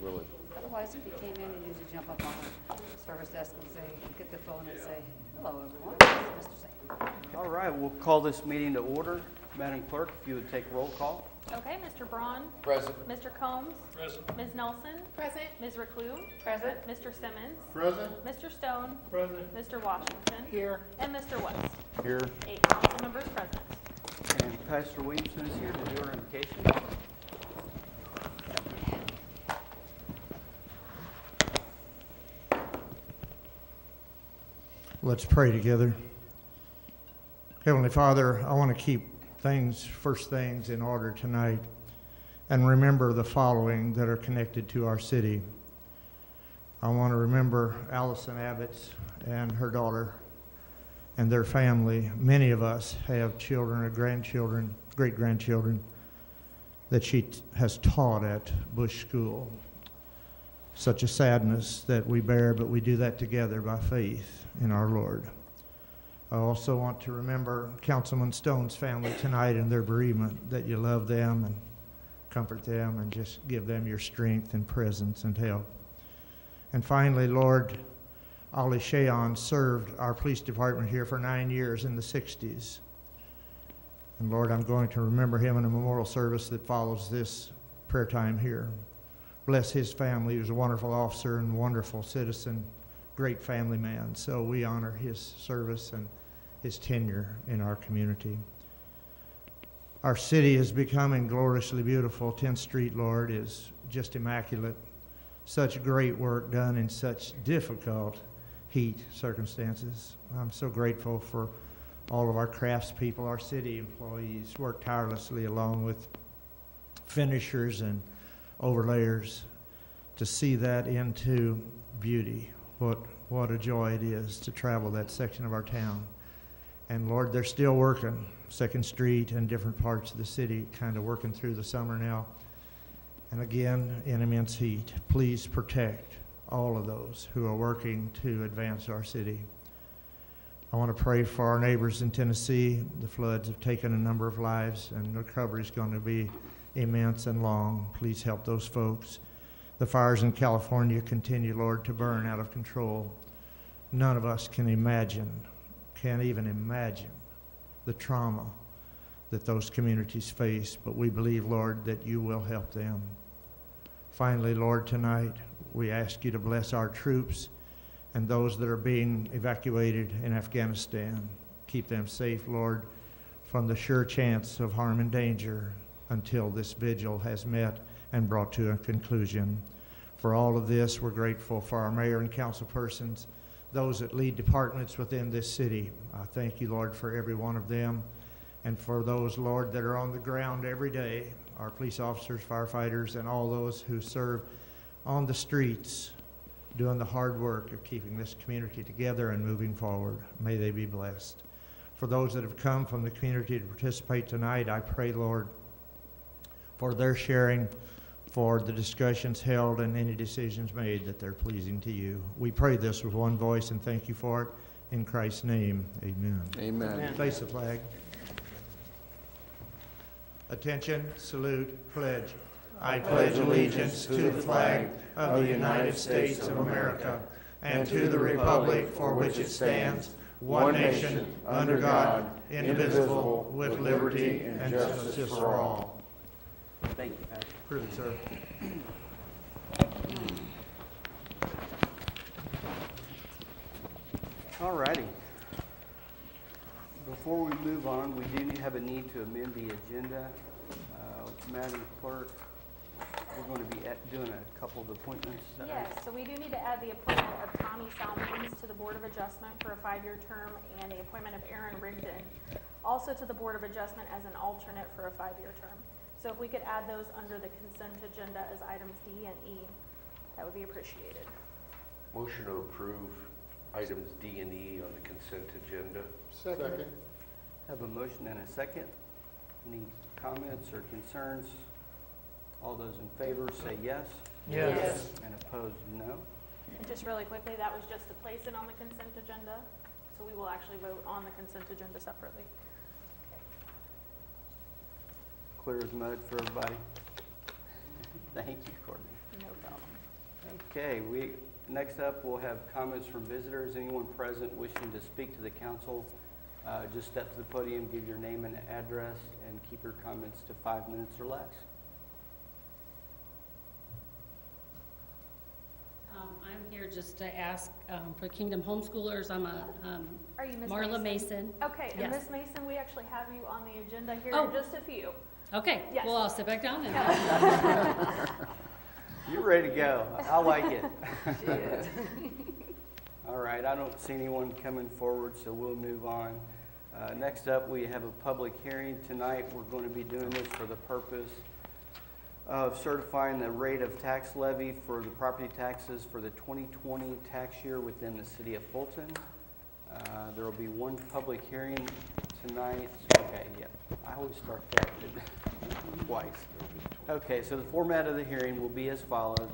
really. Otherwise, if you came in, you'd usually jump up on the service desk and say, get the phone and say, hello, everyone, this is Mr. Sam. All right, we'll call this meeting to order. Madam Clerk, if you would take roll call. Okay, Mr. Braun. Present. Mr. Combs. Present. Ms. Nelson. Present. Ms. Reclue. Present. Mr. Simmons. Present. Mr. Stone. Present. Mr. Washington. Here. And Mr. West. Here. 8 council members present. And Pastor Williamson is here to do our invocation. Let's pray together. Heavenly Father, I want to keep first things in order tonight and remember the following that are connected to our city. I want to remember Allison Abbott's and her daughter and their family. Many of us have children or grandchildren, great-grandchildren that she has taught at Bush School. Such a sadness that we bear, but we do that together by faith in our Lord. I also want to remember Councilman Stone's family tonight and their bereavement, that you love them and comfort them and just give them your strength and presence and help. And finally, Lord, Ollie Shayon served our police department here for 9 years in the 60s. And Lord, I'm going to remember him in a memorial service that follows this prayer time here. Bless his family. He was a wonderful officer and wonderful citizen, great family man. So we honor his service and his tenure in our community. Our city is becoming gloriously beautiful. 10th Street, Lord, is just immaculate. Such great work done in such difficult heat circumstances. I'm so grateful for all of our craftspeople, our city employees work tirelessly along with finishers and overlayers to see that into beauty. What a joy it is to travel that section of our town. And Lord, they're still working 2nd Street and different parts of the city, kind of working through the summer now. And again, in immense heat. Please protect all of those who are working to advance our city. I want to pray for our neighbors in Tennessee. The floods have taken a number of lives, and the recovery is going to be immense and long. Please help those folks. The fires in California continue, Lord, to burn out of control. None of us can even imagine the trauma that those communities face, but we believe, Lord, that you will help them. Finally, Lord, tonight we ask you to bless our troops and those that are being evacuated in Afghanistan. Keep them safe, Lord, from the sure chance of harm and danger until this vigil has met and brought to a conclusion. For all of this, we're grateful for our mayor and council persons, those that lead departments within this city. I thank you, Lord, for every one of them, and for those, Lord, that are on the ground every day, our police officers, firefighters, and all those who serve on the streets, doing the hard work of keeping this community together and moving forward. May they be blessed. For those that have come from the community to participate tonight, I pray, Lord, for their sharing, for the discussions held and any decisions made, that they're pleasing to you. We pray this with one voice and thank you for it. In Christ's name, amen. Amen. Face the flag. Attention, salute, pledge. I pledge allegiance to the flag of the United States of America and to the republic for which it stands, one nation, under God, indivisible, with liberty and justice for all. Thank you, Pastor. Approved, sir. All righty. Before we move on, we do have a need to amend the agenda. Madam Clerk, we're going to be doing a couple of appointments. Yes, so we do need to add the appointment of Tommy Salmons to the Board of Adjustment for a 5-year term, and the appointment of Aaron Rigdon also to the Board of Adjustment as an alternate for a 5-year term. So if we could add those under the consent agenda as items D and E, that would be appreciated. Motion to approve items D and E on the consent agenda. Second. Have a motion and a second. Any comments or concerns? All those in favor say yes. Yes. And opposed, no. And just really quickly, that was just to place it on the consent agenda, so we will actually vote on the consent agenda separately. Clear as mud for everybody. Thank you, Courtney. No problem. Okay, next up, we'll have comments from visitors. Anyone present wishing to speak to the council, just step to the podium, give your name and address, and keep your comments to 5 minutes or less. I'm here just to ask for Kingdom Homeschoolers. I'm a Are you Ms. Marla Mason. Okay, and Yes. Ms. Mason, we actually have you on the agenda here Oh. in just a few. Okay, Yes. well, I'll sit back down then. You're ready to go. I like it. She is. All right, I don't see anyone coming forward, so we'll move on. Next up, we have a public hearing tonight. We're going to be doing this for the purpose of certifying the rate of tax levy for the property taxes for the 2020 tax year within the city of Fulton. There will be one public hearing tonight. Okay, yeah, I always start that twice. Okay, so the format of the hearing will be as follows.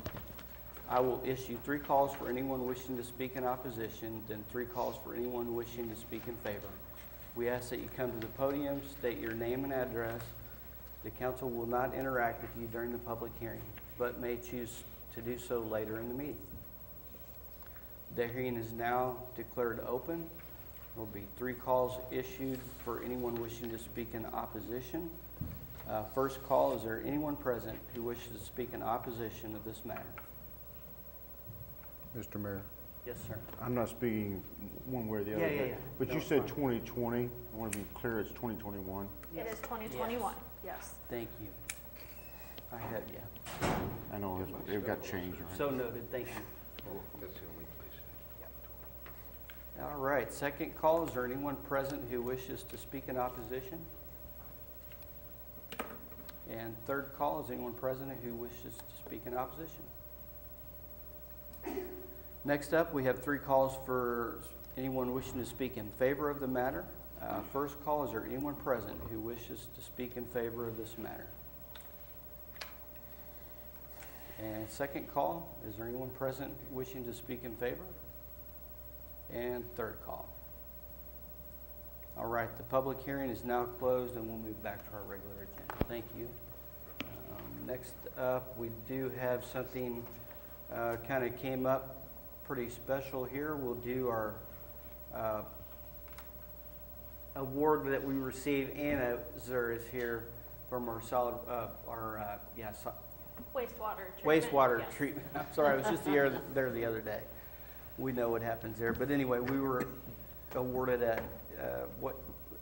I will issue 3 calls for anyone wishing to speak in opposition, then 3 calls for anyone wishing to speak in favor. We ask that you come to the podium, state your name and address. The council will not interact with you during the public hearing, but may choose to do so later in the meeting. The hearing is now declared open. There will be 3 calls issued for anyone wishing to speak in opposition. First call, is there anyone present who wishes to speak in opposition of this matter? Mr. Mayor, Yes, sir. I'm not speaking one way or the other. Yeah. But No, you it's said fine. 2020. I want to be clear, it's 2021. It is 2021, yes. Thank you. I have, yeah. I know it got changed, right? So noted, thank you. That's the only place. All right, second call, is there anyone present who wishes to speak in opposition? And third call, is anyone present who wishes to speak in opposition? Next up, we have 3 calls for anyone wishing to speak in favor of the matter. First call, is there anyone present who wishes to speak in favor of this matter? And second call, is there anyone present wishing to speak in favor? And third call. All right, the public hearing is now closed, and we'll move back to our regular agenda. Thank you. Next up, we do have something kind of came up pretty special here. We'll do our award that we received. Anna Zur is here from our Wastewater treatment. wastewater yes. treatment. I'm sorry, I was just there the other day. We know what happens there. But anyway, we were awarded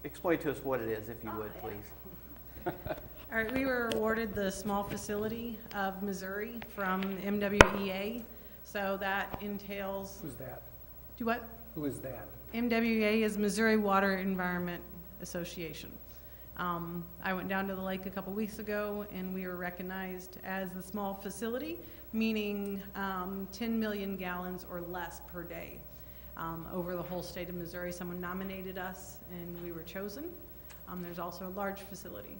explain to us what it is, if you would, please. All right, we were awarded the small facility of Missouri from MWEA. So that entails. Who's that? Do what? Who is that? MWEA is Missouri Water Environment Association. I went down to the lake a couple weeks ago, and we were recognized as the small facility, meaning 10 million gallons or less per day. Over the whole state of Missouri, someone nominated us, and we were chosen. There's also a large facility.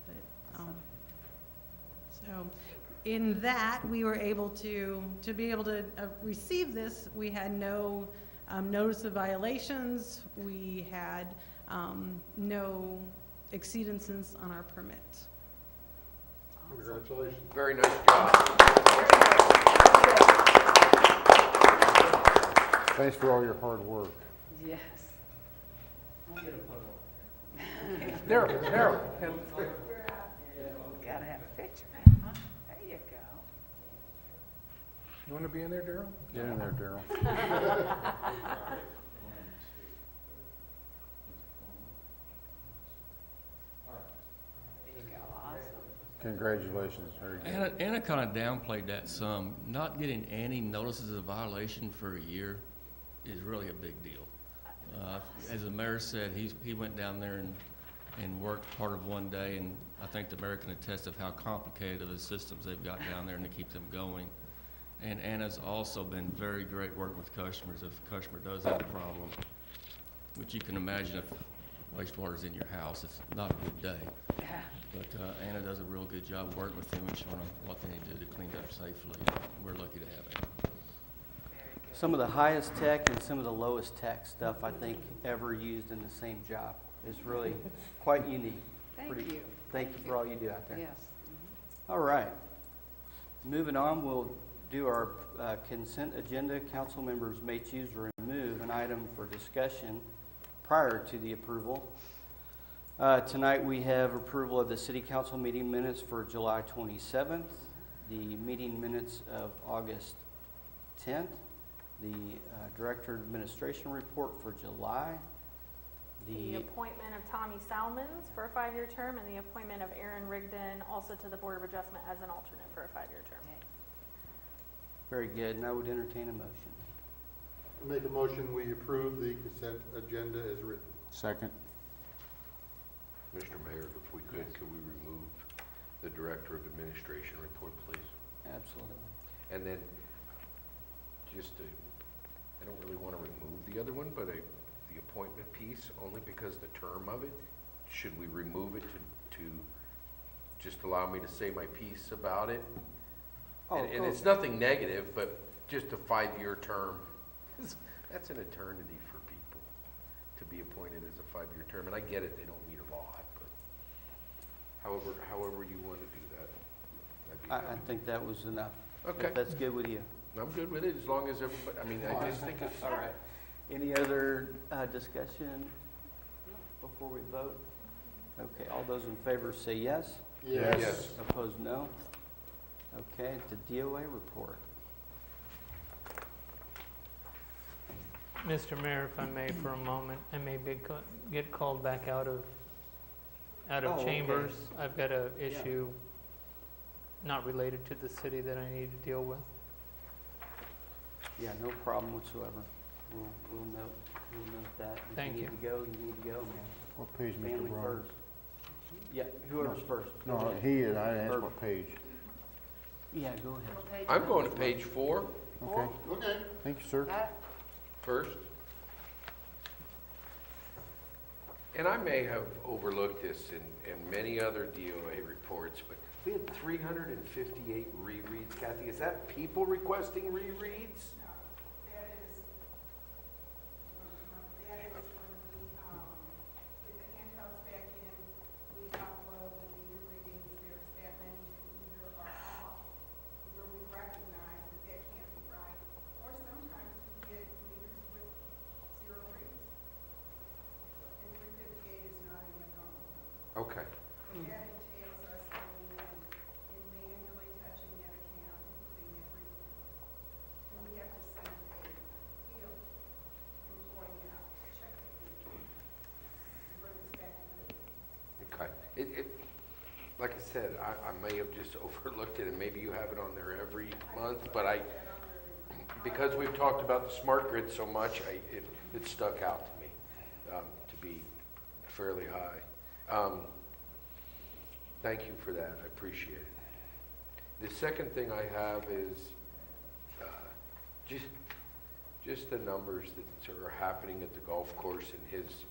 But, so in that, we were able to be able to receive this. We had no notice of violations. We had no exceedances on our permit. Congratulations. Very nice job. Thanks for all your hard work. Yes. Daryl. Gotta have a picture. Huh? There you go. You want to be in there, Daryl? Get in there, Daryl. There you go. Awesome. Congratulations. Very good. Anna kind of downplayed that some. Not getting any notices of violation for a year is really a big deal. As the mayor said, he went down there and worked part of one day, and I think the mayor can attest of how complicated of the systems they've got down there and to keep them going. And Anna's also been very great working with customers. If a customer does have a problem, which you can imagine if wastewater's in your house, it's not a good day. But Anna does a real good job working with them and showing them what they need to do to clean it up safely. We're lucky to have Anna. Some of the highest tech and some of the lowest tech stuff I think ever used in the same job. It's really quite unique. Thank Pretty- you. Thank you for all you do out there. Yes. All right. Moving on, we'll do our consent agenda, council members may choose to remove an item for discussion prior to the approval. Tonight, we have approval of the city council meeting minutes for July 27th, the meeting minutes of August 10th, the director administration report for July, The appointment of Tommy Salmons for a 5-year term, and the appointment of Aaron Rigdon also to the Board of Adjustment as an alternate for a 5-year term. very good, and I would entertain a motion. I make a motion, we approve the consent agenda as written. Second. Mr. Mayor, if we could we remove the Director of Administration report, please? Absolutely. And then, I don't really want to remove the other one, but the appointment piece, only because the term of it, should we remove it to just allow me to say my piece about it? And it's nothing negative, but just a 5-year term. That's an eternity for people to be appointed as a 5-year term. And I get it, they don't need a lot, but however you want to do that. I'd be I happy. think that was enough. Okay. If that's good with you. I'm good with it, as long as everybody, I just think it's. All right. Any other discussion before we vote? Okay, all those in favor say yes. Yes. Opposed, no. Okay, the DOA report. Mr. Mayor, if I may, for a moment, I may get called back out of okay. chambers. I've got a Yeah. issue not related to the city that I need to deal with. Yeah, no problem whatsoever. We'll note that. If Thank you need to go, you need to go, man. What page, Mr. Family Brown? first. Yeah, whoever's first. Go No, ahead. he is, I asked what page. Yeah, go ahead. I'm going to page 4 Okay, Okay. thank you, sir. first. And I may have overlooked this in many other DOA reports, but we had 358 rereads. Kathy, is that people requesting rereads? That is when we get the handhelds back in, we upload the meter readings. There's that many to either or off, where we recognize that can't be right. Or sometimes we get meters with 0 reads. And 358 is not in the phone. Okay. But that entails us going in and manually touching that account and putting that read. And we have to send a field employee out to check the read. And bring us back to the Okay. Like I said, I may have just overlooked it, and maybe you have it on there every month, but because we've talked about the smart grid so much, it stuck out to me to be fairly high. Thank you for that. I appreciate it. The second thing I have is just the numbers that are happening at the golf course, and his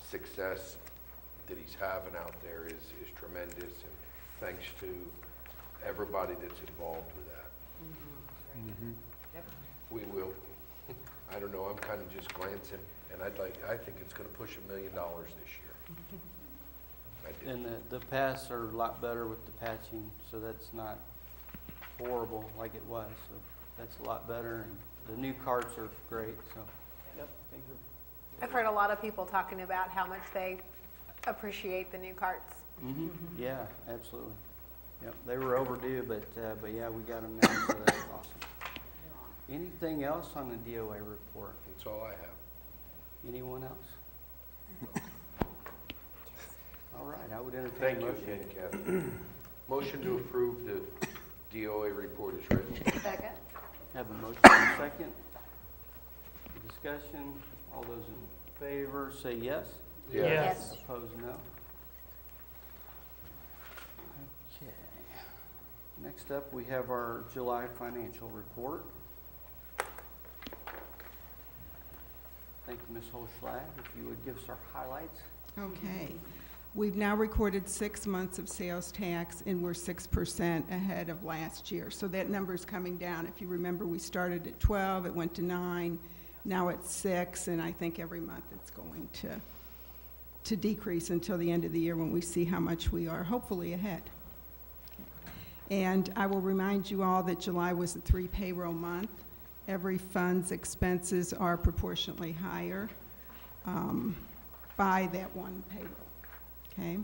success that he's having out there is tremendous, and thanks to everybody that's involved with that. We will, I don't know, I'm kind of just glancing, and I think it's going to push $1 million this year. I do. And the paths are a lot better with the patching, so that's not horrible like it was. So that's a lot better, and the new carts are great, so, yep, things are. I've heard a lot of people talking about how much they appreciate the new carts. Yeah, absolutely. Yep, they were overdue, but yeah, we got them now, so that's awesome. Anything else on the DOA report? That's all I have. Anyone else? All right, I would entertain a Thank you motion. again, Kathy. Motion to approve the DOA report is written. Second? Have a motion and a second. Discussion, all those in favor say yes. Yes. Opposed, no. Okay. Next up, we have our July financial report. Thank you, Ms. Holschlag. If you would give us our highlights. Okay. We've now recorded 6 months of sales tax, and we're 6% ahead of last year. So that number's coming down. If you remember, we started at 12, it went to 9, now it's 6, and I think every month it's going to decrease until the end of the year when we see how much we are hopefully ahead. Okay. And I will remind you all that July was a 3 payroll month. Every fund's expenses are proportionately higher by that one payroll, okay?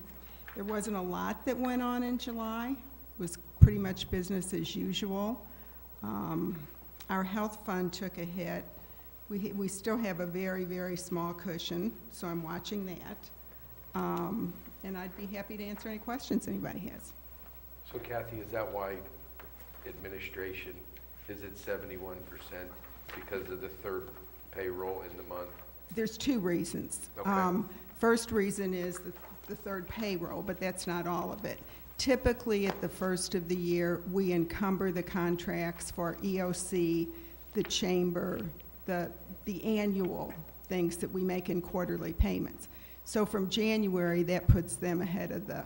There wasn't a lot that went on in July. It was pretty much business as usual. Our health fund took a hit. We still have a very, very small cushion, so I'm watching that. And I'd be happy to answer any questions anybody has. So Kathy, is that why administration is at 71% because of the third payroll in the month? There's two reasons. Okay. First reason is the third payroll, but that's not all of it. Typically, at the first of the year, we encumber the contracts for EOC, the chamber, the annual things that we make in quarterly payments. So from January, that puts them ahead of the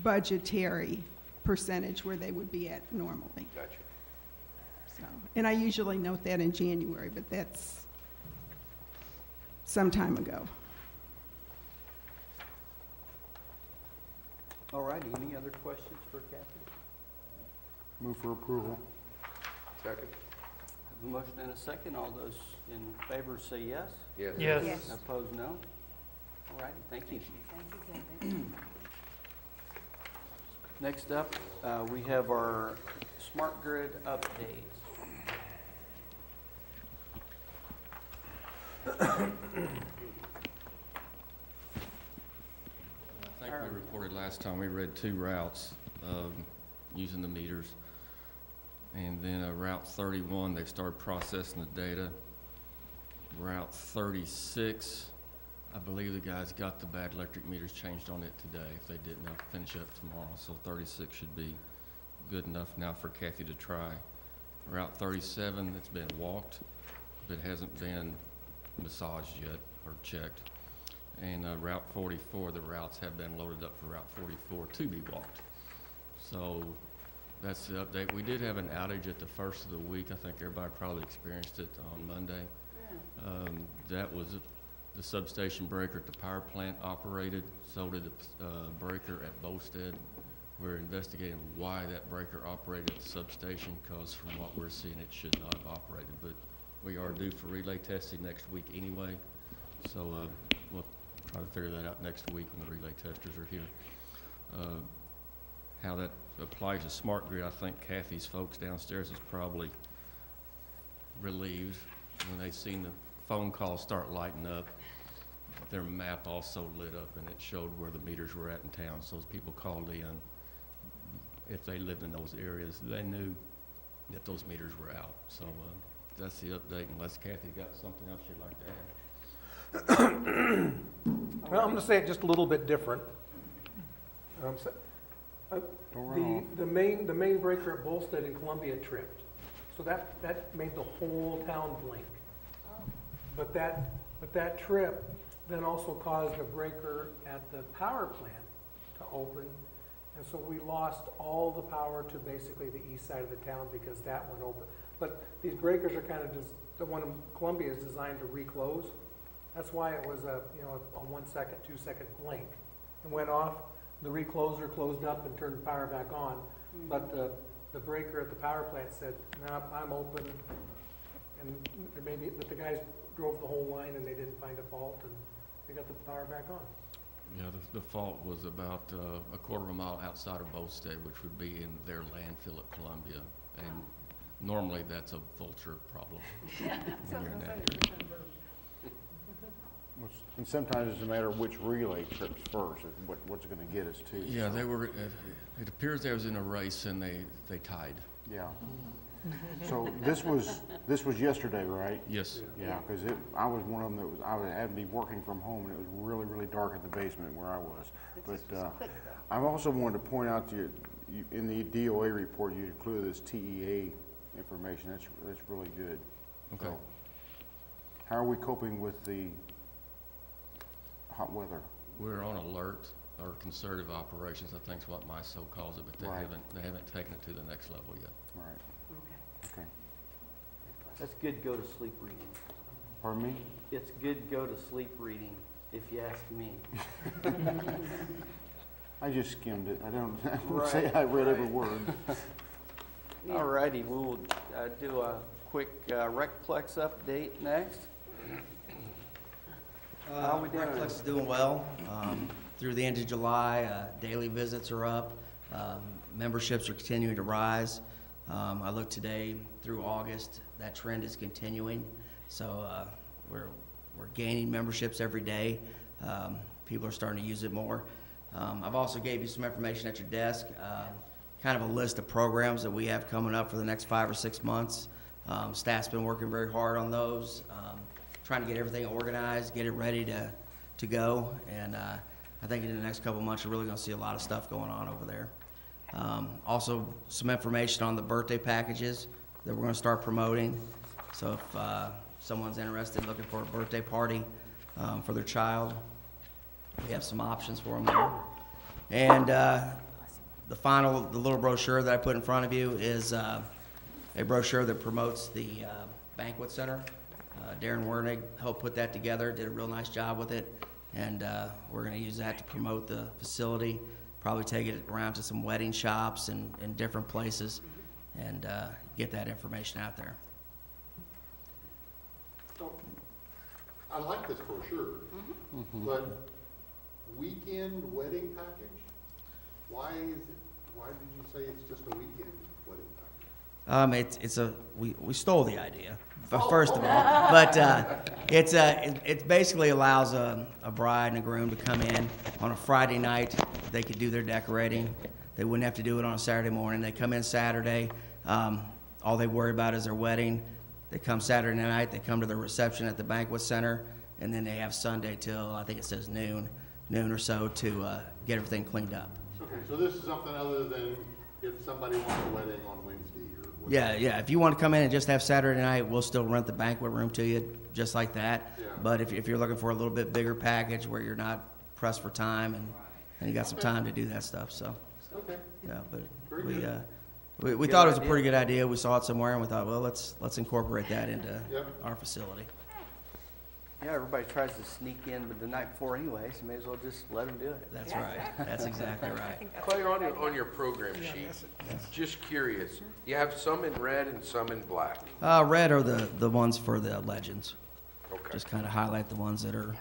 budgetary percentage where they would be at normally. Gotcha. So, and I usually note that in January, but that's some time ago. All righty, any other questions for Kathy? Move for approval. Second? Have a motion and a second. All those in favor say yes. Yes. Yes. Yes. Opposed, no. All righty, thank you. Thank you, Kevin. Next up, we have our smart grid updates. I think we reported last time, we read 2 routes using the meters. And then Route 31, they started processing the data. Route 36, I believe the guys got the bad electric meters changed on it today. If they didn't, they'll finish up tomorrow. So 36 should be good enough now for Kathy to try. Route 37, it's been walked, but hasn't been massaged yet or checked. And Route 44, the routes have been loaded up for Route 44 to be walked. So that's the update. We did have an outage at the first of the week. I think everybody probably experienced it on Monday. That was the substation breaker at the power plant operated, so did the breaker at Bowstead. We're investigating why that breaker operated at the substation, because from what we're seeing, it should not have operated. But we are due for relay testing next week anyway, so we'll try to figure that out next week when the relay testers are here. How that applies to smart grid, I think Kathy's folks downstairs is probably relieved when they seen the phone calls start lighting up. Their map also lit up and it showed where the meters were at in town. So as people called in, if they lived in those areas, they knew that those meters were out. So that's the update, unless Kathy got something else you'd like to add. Well, I'm gonna say it just a little bit different. Don't run off. The main breaker at Bolstead and Columbia tripped. So that made the whole town blink. But that trip then also caused the breaker at the power plant to open. And so we lost all the power to basically the east side of the town because that went open. But these breakers are kind of just, the one in Columbia is designed to reclose. That's why it was a 1 second, 2 second blink. It went off, the recloser closed up and turned the power back on. But the breaker at the power plant said, no, I'm open. And but the guys drove the whole line and they didn't find a fault and they got the power back on. Yeah, the fault was about a quarter of a mile outside of Bowstead, which would be in their landfill at Columbia. And normally that's a vulture problem. when you're in that area. And sometimes it's a matter of which relay trips first, or what's going to get us to. Yeah, so. they were, it appears they was in a race and they tied. Yeah. So this was yesterday, right? Yes. Yeah, because I was one of them I had to be working from home, and it was really, really dark in the basement where I was. But I also wanted to point out to you, in the DOA report, you included this TEA information. That's really good. Okay. So, how are we coping with the hot weather? We're on alert, or conservative operations, I think is what MISO calls it, but they haven't taken it to the next level yet. Right. Okay. That's good go to sleep reading. Pardon me? It's good go to sleep reading, if you ask me. I just skimmed it. I won't say I read every word. All righty, we will do a quick Recplex update next. How we doing? Recplex is doing well. Through the end of July, daily visits are up. Memberships are continuing to rise. I looked today through August, that trend is continuing. So we're gaining memberships every day. People are starting to use it more. I've also gave you some information at your desk, kind of a list of programs that we have coming up for the next 5 or 6 months. Staff's been working very hard on those, trying to get everything organized, get it ready to go. And I think in the next couple of months, you're really going to see a lot of stuff going on over there. Also, some information on the birthday packages that we're going to start promoting. So if someone's interested in looking for a birthday party for their child, we have some options for them there. And the little brochure that I put in front of you is a brochure that promotes the Banquet Center. Darren Wernig helped put that together, did a real nice job with it, and we're going to use that to promote the facility, probably take it around to some wedding shops and different places, and get that information out there. So, I like this brochure, but weekend wedding package? Why did you say it's just a weekend wedding package? We stole the idea, first of all, but it basically allows a bride and a groom to come in on a Friday night. They could do their decorating. They wouldn't have to do it on a Saturday morning. They come in Saturday. All they worry about is their wedding. They come Saturday night. They come to the reception at the Banquet Center, and then they have Sunday till, I think it says noon or so, to get everything cleaned up. Okay, so this is something other than if somebody wants a wedding on Wednesday or whatever. Yeah. If you want to come in and just have Saturday night, we'll still rent the banquet room to you, just like that. Yeah. But if you're looking for a little bit bigger package where you're not pressed for time and you got some time to do that stuff, so. Okay. Yeah, but Very we thought it was a pretty good idea. We saw it somewhere and we thought, well, let's incorporate that into our facility. Yeah, everybody tries to sneak in the night before anyway, so may as well just let them do it. That's right. That's exactly right. Claire, on your program sheet, just curious, you have some in red and some in black. Red are the ones for the legends. Okay. Just kind of highlight the ones that are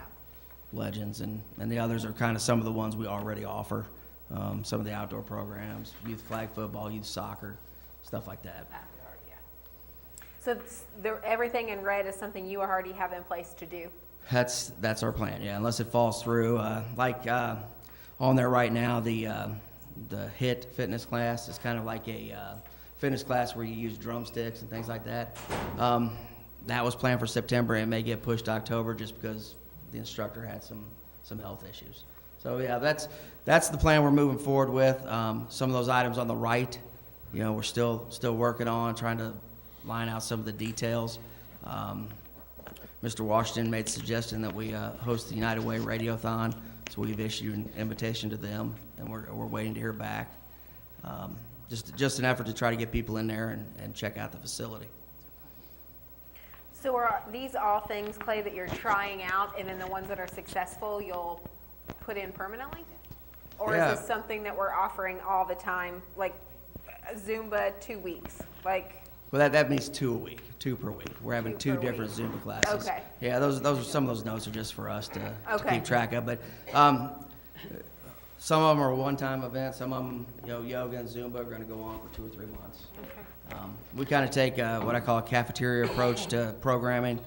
legends, and the others are kind of some of the ones we already offer. Some of the outdoor programs, youth flag football, youth soccer, stuff like that. So everything in red is something you already have in place to do? That's our plan, yeah, unless it falls through. On there right now, the HIT fitness class is kind of like a fitness class where you use drumsticks and things like that. That was planned for September and may get pushed to October just because the instructor had some health issues. So yeah, that's the plan we're moving forward with. Some of those items on the right, we're still working on trying to line out some of the details. Mr. Washington made the suggestion that we host the United Way Radiothon, so we've issued an invitation to them, and we're waiting to hear back. Just an effort to try to get people in there and check out the facility. So are these all things, Clay, that you're trying out, and then the ones that are successful you'll put in permanently? Or Yeah. is this something that we're offering all the time, like Zumba 2 weeks? Well, that means 2 per week. We're having two per different Zumba classes. Okay. Yeah, those are some of those notes are just for us to Okay. keep track of. But some of them are one-time events. Some of them, yoga and Zumba are going to go on for 2 or 3 months. Okay. We kind of take what I call a cafeteria approach to programming.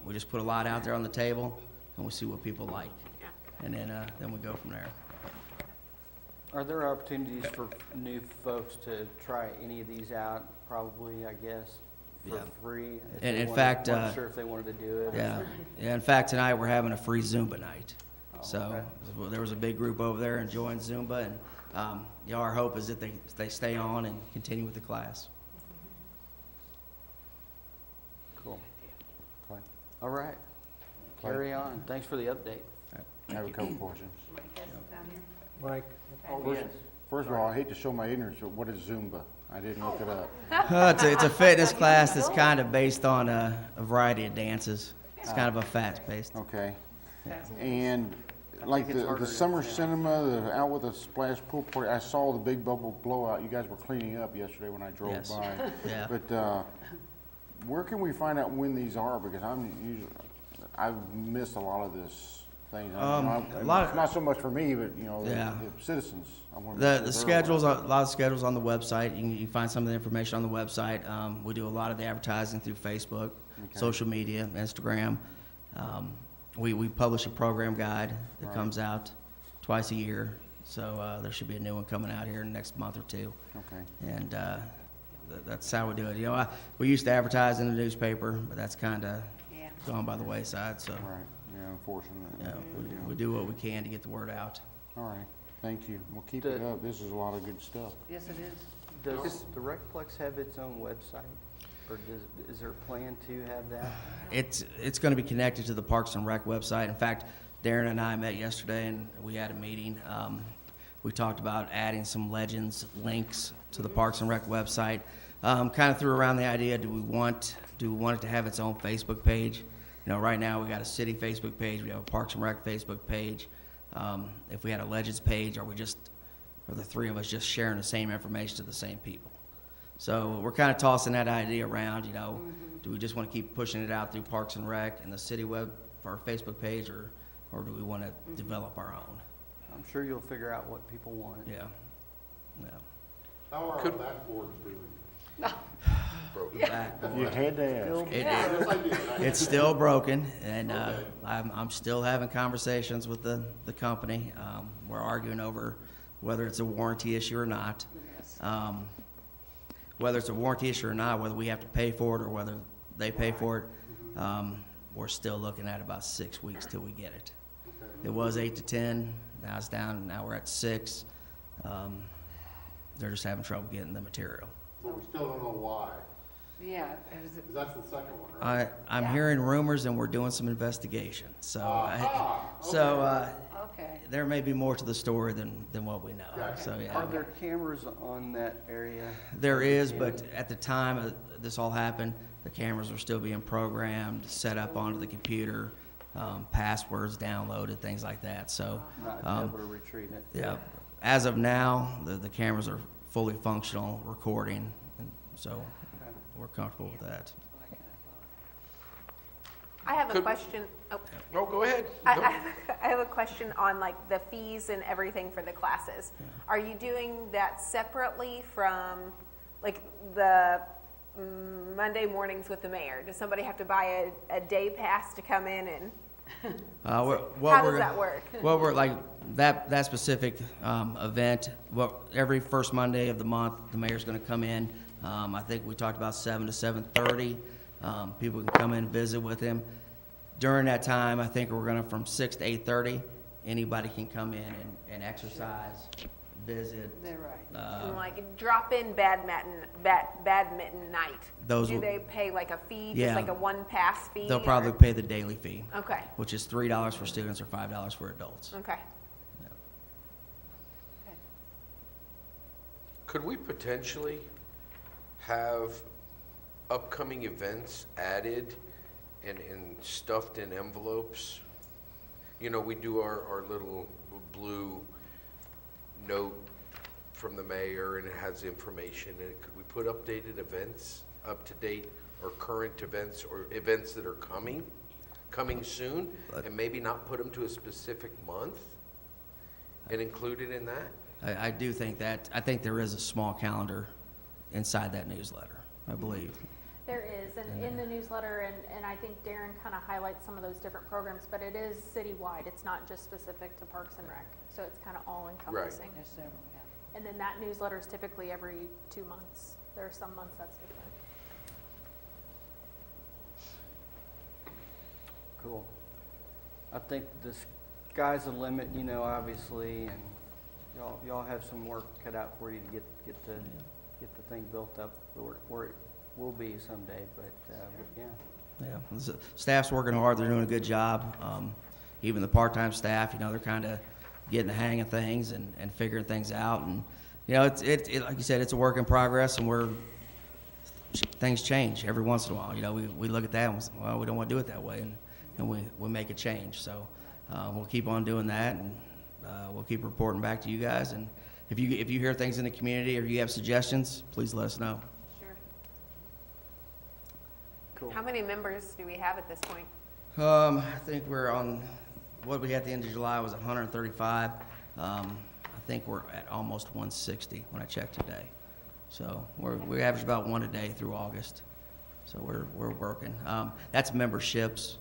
We just put a lot out there on the table, and we see what people like, and then we go from there. Are there opportunities for new folks to try any of these out? Probably, I guess, for free. And in fact, wasn't sure if they wanted to do it. Yeah. In fact, tonight we're having a free Zumba night. Oh, So okay. there was a big group over there enjoying Zumba, and our hope is that they stay on and continue with the class. Cool. All right. Carry on. Thanks for the update. I have a couple questions. Mike? First of all, I hate to show my ignorance, but what is Zumba? I didn't look it up. It's a fitness class that's kind of based on a variety of dances. It's kind of a fast-paced. Okay. And like it's the harder summer to- cinema, the out with a splash pool party, I saw the big bubble blowout. You guys were cleaning up yesterday when I drove Yes. by. Yeah. But, where can we find out when these are? Because I've missed a lot of this thing. A lot of- It's not so much for me, but, Yeah. the citizens. I wanna make The sure they're schedules, aware. a lot of schedules on the website. You can find some of the information on the website. We do a lot of the advertising through Facebook, social media, Instagram. We publish a program guide that Right. comes out twice a year. So there should be a new one coming out here in the next month or two. Okay. And that's how we do it. You know, we used to advertise in the newspaper, but that's kind of Yeah. gone by the wayside. So Right, yeah, unfortunate. yeah, we do what we can to get the word out. All right, thank you. Well, keep it up. This is a lot of good stuff. Yes, it is. Does the Recplex have its own website? Or is there a plan to have that? It's going to be connected to the Parks and Rec website. In fact, Darren and I met yesterday and we had a meeting. We talked about adding some legends links to the Parks and Rec website. Kind of threw around the idea, do we want it to have its own Facebook page? You know, right now we got a city Facebook page, we have a Parks and Rec Facebook page. If we had a legends page, are the three of us just sharing the same information to the same people? So we're kind of tossing that idea around, you know, do we just want to keep pushing it out through Parks and Rec and the city web for our Facebook page, or do we want to develop our own? I'm sure you'll figure out what people want. Yeah, yeah. How are our backboards doing? Broken. You had to ask. Yes, I did. It's still broken, and Okay. I'm still having conversations with the company. We're arguing over whether it's a warranty issue or not. Whether it's a warranty issue or not, whether we have to pay for it or whether they pay for it, we're still looking at about 6 weeks till we get it. It was 8 to 10, now it's down, now we're at 6. They're just having trouble getting the material. But we still don't know why. Yeah. It was, 'Cause that's the second one, right? I'm hearing rumors and we're doing some investigation, so, okay. there may be more to the story than what we know, so, Are yeah. there cameras on that area? There is, but at the time this all happened, the cameras were still being programmed, set up onto the computer, passwords downloaded, things like that, so. Not able to retrieve it? Yeah, as of now, the cameras are fully functional, recording, and so we're comfortable with that. I have a Could- question. Oh. No, go ahead. I have a question on like the fees and everything for the classes. Are you doing that separately from like the Monday mornings with the mayor? Does somebody have to buy a day pass to come in and? How does that work? Well, we're like, that specific event, every first Monday of the month, the mayor's gonna come in. I think we talked about 7 to 7:30. People can come in and visit with him. During that time, I think we're gonna, from 6 to 8:30, anybody can come in and exercise, visit. They're right. And like drop in badminton night. Those Do will- they pay like a fee, Yeah. just like a one pass fee? They'll or- probably pay the daily fee, Okay, which is $3 for students or $5 for adults. okay. Could we potentially have upcoming events added and stuffed in envelopes? You know, we do our little blue note from the mayor and it has information in it. Could we put updated events, up to date or current events or events that are coming soon, and maybe not put them to a specific month and include it in that? I do think that, I think there is a small calendar inside that newsletter, I believe. There is, and in the newsletter, and I think Darren kind of highlights some of those different programs, but it is citywide. It's not just specific to Parks and Rec, so it's kind of all encompassing. There's several, yeah. And then that newsletter is typically every 2 months. There are some months that's different. Cool. I think the sky's the limit, you know, obviously, and y'all have some work cut out for you to get the thing built up where it will be someday, but yeah. Yeah, the staff's working hard, they're doing a good job. Even the part-time staff, you know, they're kind of getting the hang of things and figuring things out. And, you know, it's like you said, it's a work in progress, and things change every once in a while. You know, we look at that and we say, well, we don't want to do it that way, and we make a change. So we'll keep on doing that, and we'll keep reporting back to you guys. And if you hear things in the community or you have suggestions, please let us know. Sure. Cool. How many members do we have at this point? I think we're on, what we had at the end of July was 135. I think we're at almost 160 when I checked today. So we average about one a day through August. So we're working. That's memberships,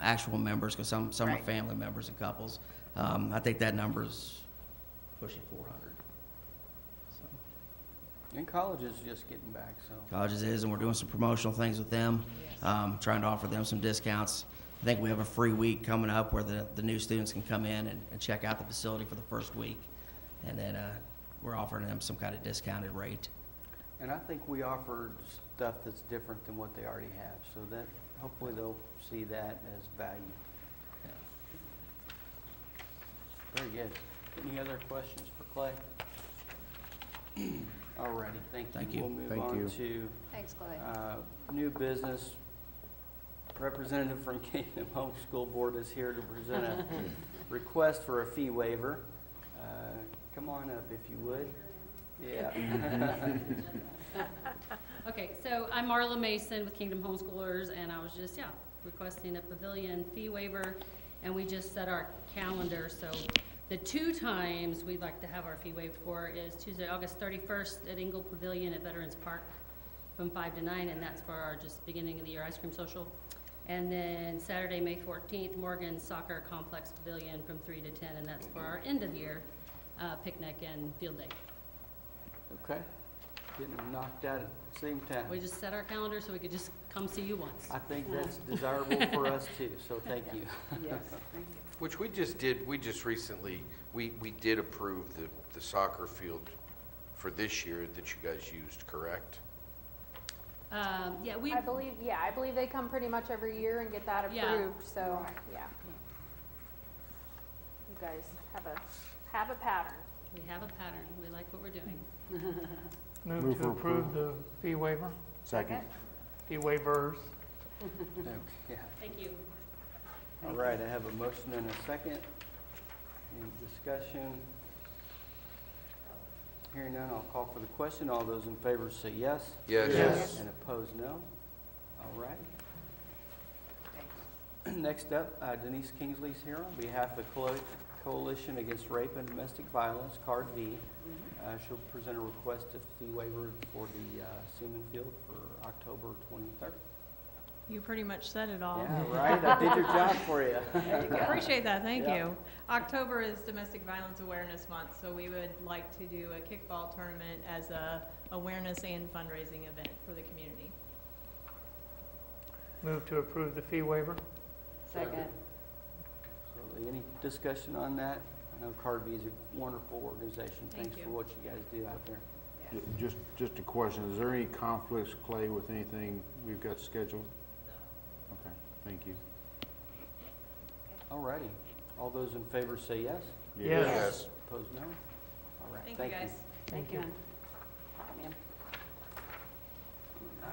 actual members, because some are Right. family members and couples. I think that number's pushing 400. So, And college is just getting back, so. colleges is, and we're doing some promotional things with them, trying to offer them some discounts. I think we have a free week coming up where the new students can come in and check out the facility for the first week. And then we're offering them some kind of discounted rate. And I think we offer stuff that's different than what they already have, so that hopefully they'll see that as value. Very good. Any other questions for Clay? All righty, thank you. Thank you. We'll move Thank on you. to Thanks, Clay. new business. Representative from Kingdom Home School Board is here to present a request for a fee waiver. Come on up if you would. Yeah. Okay, so I'm Marla Mason with Kingdom Homeschoolers, and I was just, requesting a pavilion fee waiver, and we just set our calendar, so the 2 times we'd like to have our fee waived for is Tuesday, August 31st at Ingle Pavilion at Veterans Park from 5 to 9, and that's for our just beginning of the year ice cream social. And then Saturday, May 14th, Morgan Soccer Complex Pavilion from 3 to 10, and that's for our end of year picnic and field day. Okay. Getting them knocked out at the same time. We just set our calendar so we could just come see you once. I think that's desirable for us too, so thank you. Yes, thank you. Which we just recently, we did approve the soccer field for this year that you guys used, correct? Yeah, I believe they come pretty much every year and get that Yeah. approved, so, yeah. You guys have a pattern. we have a pattern. We like what we're doing. Move Move to for approve the fee waiver, Second. fee waivers. Okay, yeah. Thank you. All right, I have a motion and a second. Any discussion? Hearing none, I'll call for the question. All those in favor say yes. Yes. Yes. And opposed, no. All right. Next up, Denise Kingsley's here on behalf of Coalition Against Rape and Domestic Violence, CARD V. She'll present a request of fee waiver for the Seaman Field for October 23rd. You pretty much said it all. Yeah, right. I did your job for you. Appreciate that, thank Yeah. you. October is Domestic Violence Awareness Month, so we would like to do a kickball tournament as a awareness and fundraising event for the community. Move to approve the fee waiver. Second. So any discussion on that? I know CARD V is a wonderful organization. Thank Thanks you. for what you guys do out there. Just a question, is there any conflicts, Clay, with anything we've got scheduled? Okay, thank you. All righty. All those in favor say yes. Yes. Opposed, no. All right. Thank you, guys. Thank you. Ma'am.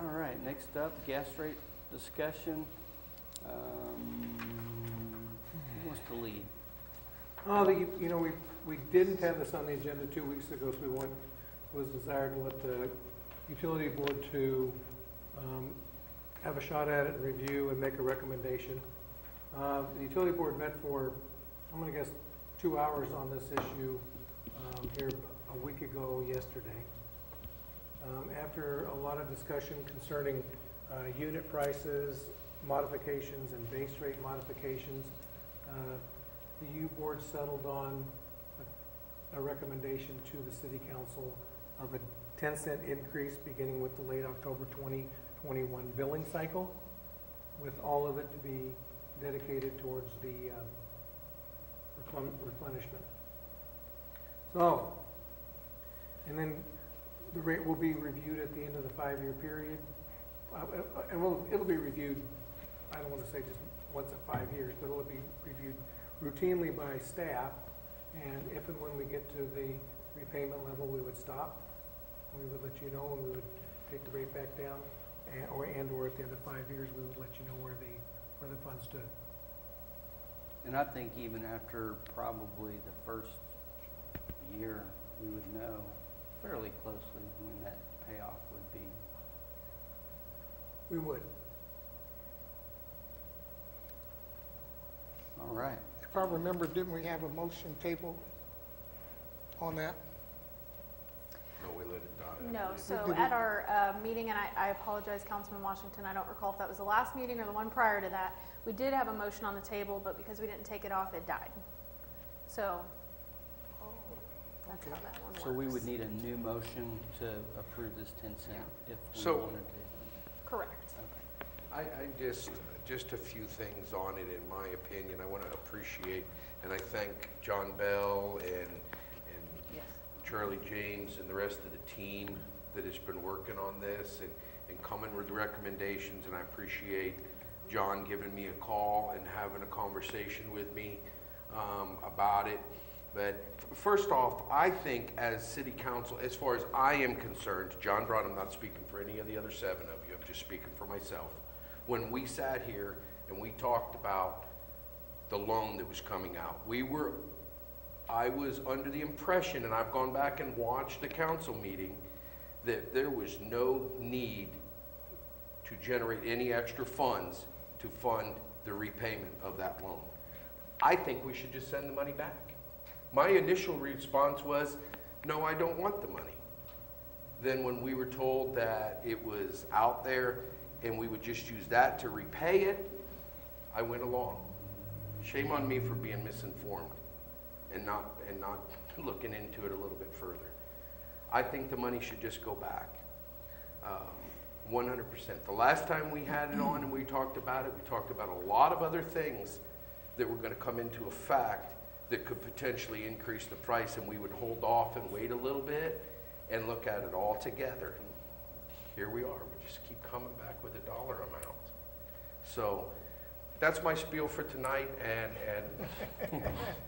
All right, next up, gas rate discussion. Who wants to lead? Oh, you know, we didn't have this on the agenda 2 weeks ago, so was desired to let the utility board to have a shot at it and review and make a recommendation. The utility board met for, I'm gonna guess, 2 hours on this issue here a week ago yesterday. After a lot of discussion concerning unit prices, modifications, and base rate modifications, the U board settled on a recommendation to the city council of a 10-cent increase beginning with the late October 2021 billing cycle, with all of it to be dedicated towards the replenishment. So, and then the rate will be reviewed at the end of the 5-year period. And it'll be reviewed, I don't want to say just once at 5 years, but it'll be reviewed routinely by staff. And if and when we get to the repayment level, we would stop. We would let you know, and we would take the rate back down. Or at the end of 5 years, we would let you know where the funds stood. And I think even after probably the first year, we would know fairly closely when that payoff would be. We would. All right. If I remember, didn't we have a motion table on that? No, we let it die. I No, believe. so at our meeting, and I apologize, Councilman Washington, I don't recall if that was the last meeting or the one prior to that, we did have a motion on the table, but because we didn't take it off, it died. So, that's how that one works. So we would need a new motion to approve this 10 cent if we So- wanted to. Correct. Okay. I just a few things on it, in my opinion. I want to appreciate, and I thank John Bell and Yes. Charlie James and the rest of the team that has been working on this and coming with recommendations, and I appreciate John giving me a call and having a conversation with me about it. But first off, I think as city council, as far as I am concerned, John Brown, I'm not speaking for any of the other 7 of you, I'm just speaking for myself. When we sat here and we talked about the loan that was coming out, I was under the impression, and I've gone back and watched the council meeting, that there was no need to generate any extra funds to fund the repayment of that loan. I think we should just send the money back. My initial response was, no, I don't want the money. Then when we were told that it was out there and we would just use that to repay it, I went along. Shame on me for being misinformed and not looking into it a little bit further. I think the money should just go back, 100%. The last time we had it on and we talked about it, we talked about a lot of other things that were going to come into effect that could potentially increase the price, and we would hold off and wait a little bit and look at it all together. Here we are. We just keep coming back with a dollar amount. So that's my spiel for tonight, and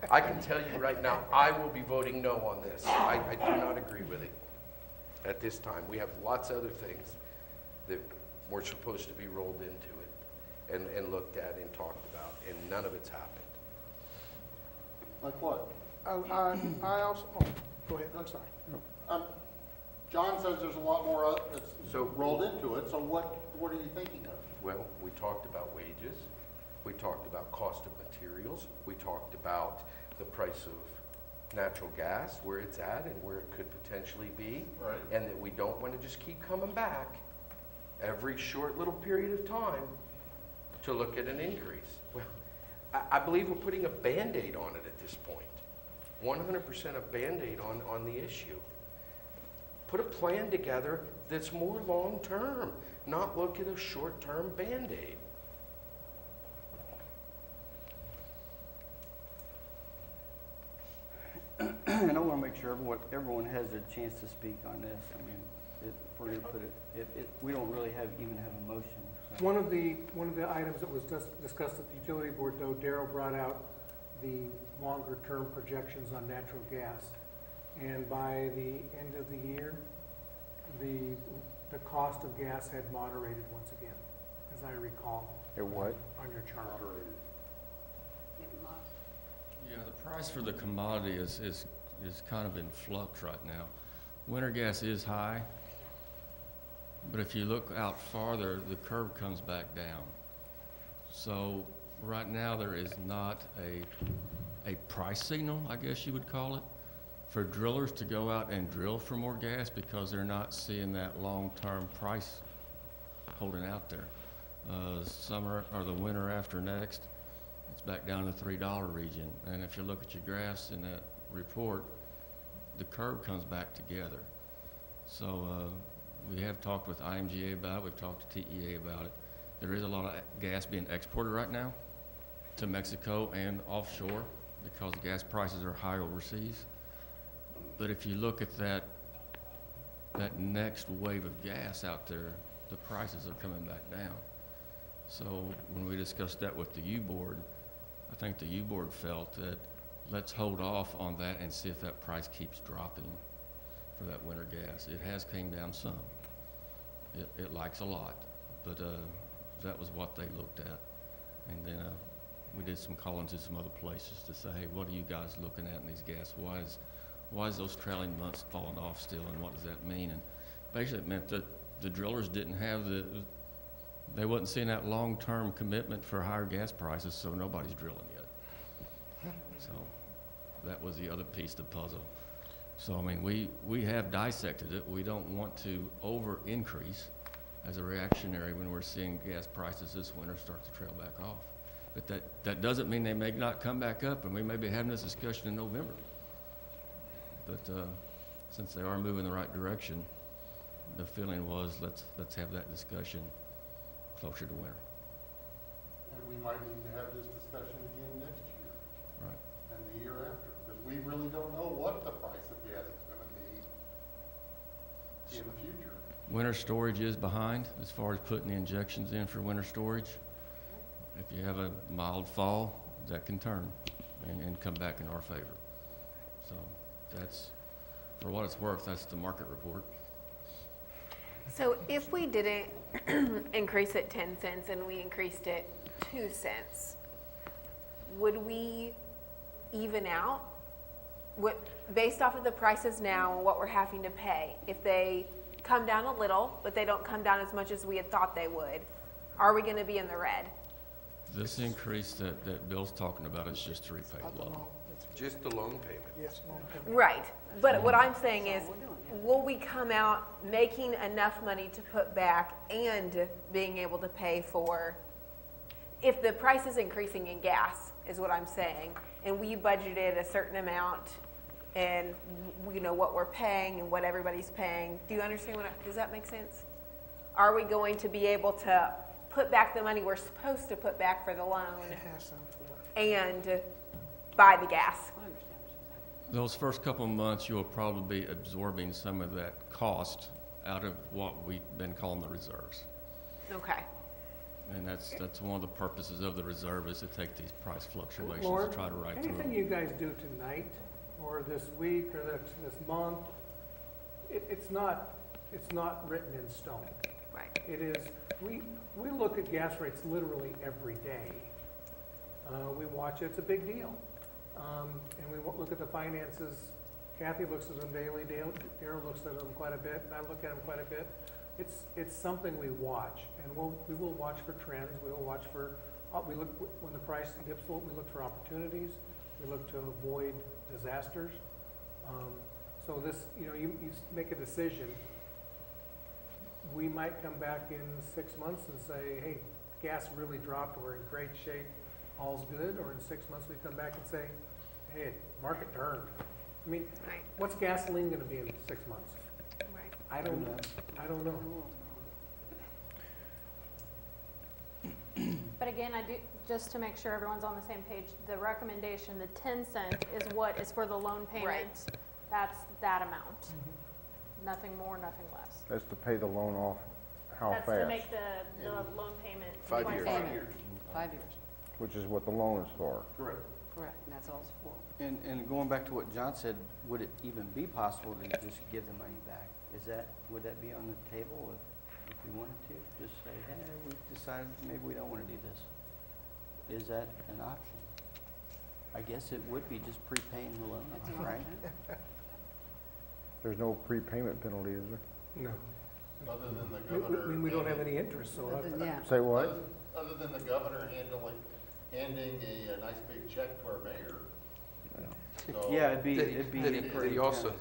I can tell you right now, I will be voting no on this. I do not agree with it at this time. We have lots of other things that were supposed to be rolled into it and looked at and talked about, and none of it's happened. Like what? I also, go ahead, I'm sorry. John says there's a lot more that's So- rolled into it, so what are you thinking of? Well, we talked about wages, we talked about cost of materials, we talked about the price of natural gas, where it's at and where it could potentially be. Right. And that we don't want to just keep coming back every short little period of time to look at an increase. Well, I believe we're putting a Band-Aid on it at this point. 100% a Band-Aid on the issue. Put a plan together that's more long-term, not look at a short-term Band-Aid. And I want to make sure everyone has a chance to speak on this. I mean, if we're going to put it, we don't really even have a motion. So. One of the items that was discussed at the utility board, though, Darryl brought out the longer-term projections on natural gas. And by the end of the year, the cost of gas had moderated once again, as I recall. It what? On your chart. Yeah, the price for the commodity is kind of in flux right now. Winter gas is high, but if you look out farther, the curve comes back down. So right now there is not a price signal, I guess you would call it, for drillers to go out and drill for more gas because they're not seeing that long-term price holding out there. Summer or the winter after next, it's back down to the $3 region. And if you look at your graphs in that report, the curve comes back together. So we have talked with IMGA about it, we've talked to TEA about it. There is a lot of gas being exported right now to Mexico and offshore because gas prices are high overseas. But if you look at that next wave of gas out there, the prices are coming back down. So when we discussed that with the U-Board, I think the U-Board felt that let's hold off on that and see if that price keeps dropping for that winter gas. It has came down some. It likes a lot, but that was what they looked at. And then we did some calling to some other places to say, hey, what are you guys looking at in these gas? Why is those trailing months falling off still, and what does that mean? And basically it meant that the drillers didn't have they wasn't seeing that long-term commitment for higher gas prices, so nobody's drilling yet. So that was the other piece of the puzzle. So, I mean, we have dissected it. We don't want to over-increase as a reactionary when we're seeing gas prices this winter start to trail back off. But that doesn't mean they may not come back up, and we may be having this discussion in November. But since they are moving in the right direction, the feeling was let's have that discussion closer to winter. And we might need to have this discussion again next year. Right. And the year after, because we really don't know what the price of gas is gonna be in the future. Winter storage is behind as far as putting the injections in for winter storage. If you have a mild fall, that can turn and come back in our favor. So that's, for what it's worth, that's the market report. So if we didn't increase it 10 cents and we increased it 2 cents, would we even out? Based off of the prices now and what we're having to pay, if they come down a little, but they don't come down as much as we had thought they would, are we gonna be in the red? This increase that Bill's talking about is just to repay the loan. Just the loan payment. Yes, loan payment. Right, but what I'm saying is, will we come out making enough money to put back and being able to pay for, if the price is increasing in gas, is what I'm saying, and we budgeted a certain amount and we know what we're paying and what everybody's paying, do you understand does that make sense? Are we going to be able to put back the money we're supposed to put back for the loan It has some for and buy the gas? Those first couple of months, you'll probably be absorbing some of that cost out of what we've been calling the reserves. Okay. And that's one of the purposes of the reserve, is to take these price fluctuations Lauren, and try to ride through anything them. you guys do tonight, or this week, or this month, it's not written in stone. Right. It is, we look at gas rates literally every day. We watch it, it's a big deal. And we look at the finances. Kathy looks at them daily, Darryl looks at them quite a bit, I look at them quite a bit. It's something we watch, and we will watch for trends, we will watch for, we look, when the price dips low, we look for opportunities, we look to avoid disasters. So this, you make a decision. We might come back in 6 months and say, hey, gas really dropped, we're in great shape, all's good, or in 6 months we come back and say, hey, market turned. I mean, Right. what's gasoline gonna be in 6 months? Right. I don't know. But again, just to make sure everyone's on the same page, the recommendation, the 10 cents is what is for the loan payment. Right. That's that amount. Nothing more, nothing less. That's to pay the loan off, how That's to fast, make the loan payment. 5 twice years. a 5 year. years. 5 years, which is what the loan is for. Correct. correct, and that's all it's for. And going back to what John said, would it even be possible to just give the money back? Would that be on the table if we wanted to? Just say, hey, we decided maybe we don't want to do this. Is that an option? I guess it would be just prepaying the loan, That's an right? option. There's no prepayment penalty, is there? No. Other than the governor. We don't have any interest, so. Yeah. Say what? Other than the governor handing a nice big check to our mayor. So- Yeah, it'd be. He also,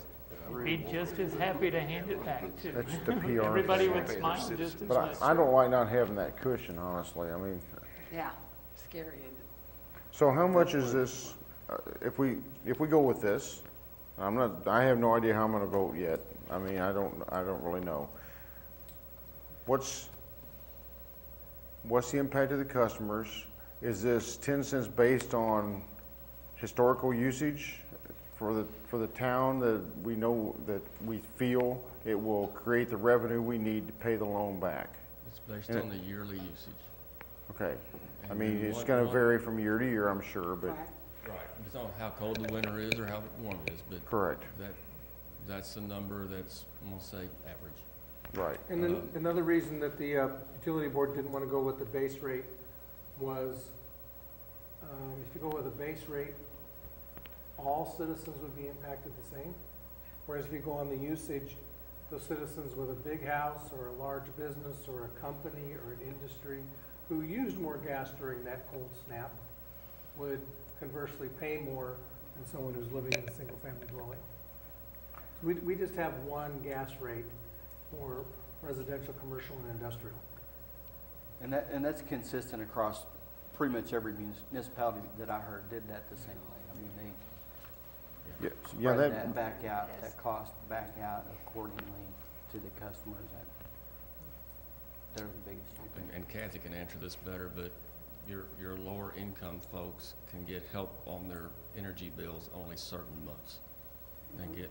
Be just as happy to hand it back too. That's the PR. Everybody thing. would smile just as But much. I don't like not having that cushion, honestly. I mean, Yeah, scary, isn't it? so how much is this, if we go with this, I have no idea how I'm gonna vote yet. I mean, I don't really know. What's the impact to the customers? Is this 10 cents based on historical usage for the town that we know, that we feel it will create the revenue we need to pay the loan back? It's based And on the yearly usage. Okay. I And mean, then it's what- gonna what- vary from year to year, I'm sure, but, Right. It's on how cold the winter is or how warm it is, but correct, that's the number that's, I'm gonna say, average. right. And then another reason that the utility board didn't want to go with the base rate was If you go with a base rate, all citizens would be impacted the same. Whereas if you go on the usage, those citizens with a big house or a large business or a company or an industry who used more gas during that cold snap would conversely pay more than someone who's living in a single-family dwelling. So we just have one gas rate for residential, commercial, and industrial. And that's consistent across pretty much every municipality that I heard did that the same way. I mean, they spread that back out, that cost back out accordingly to the customers. They're the biggest. And Kathy can answer this better, but your lower income folks can get help on their energy bills only certain months. They can get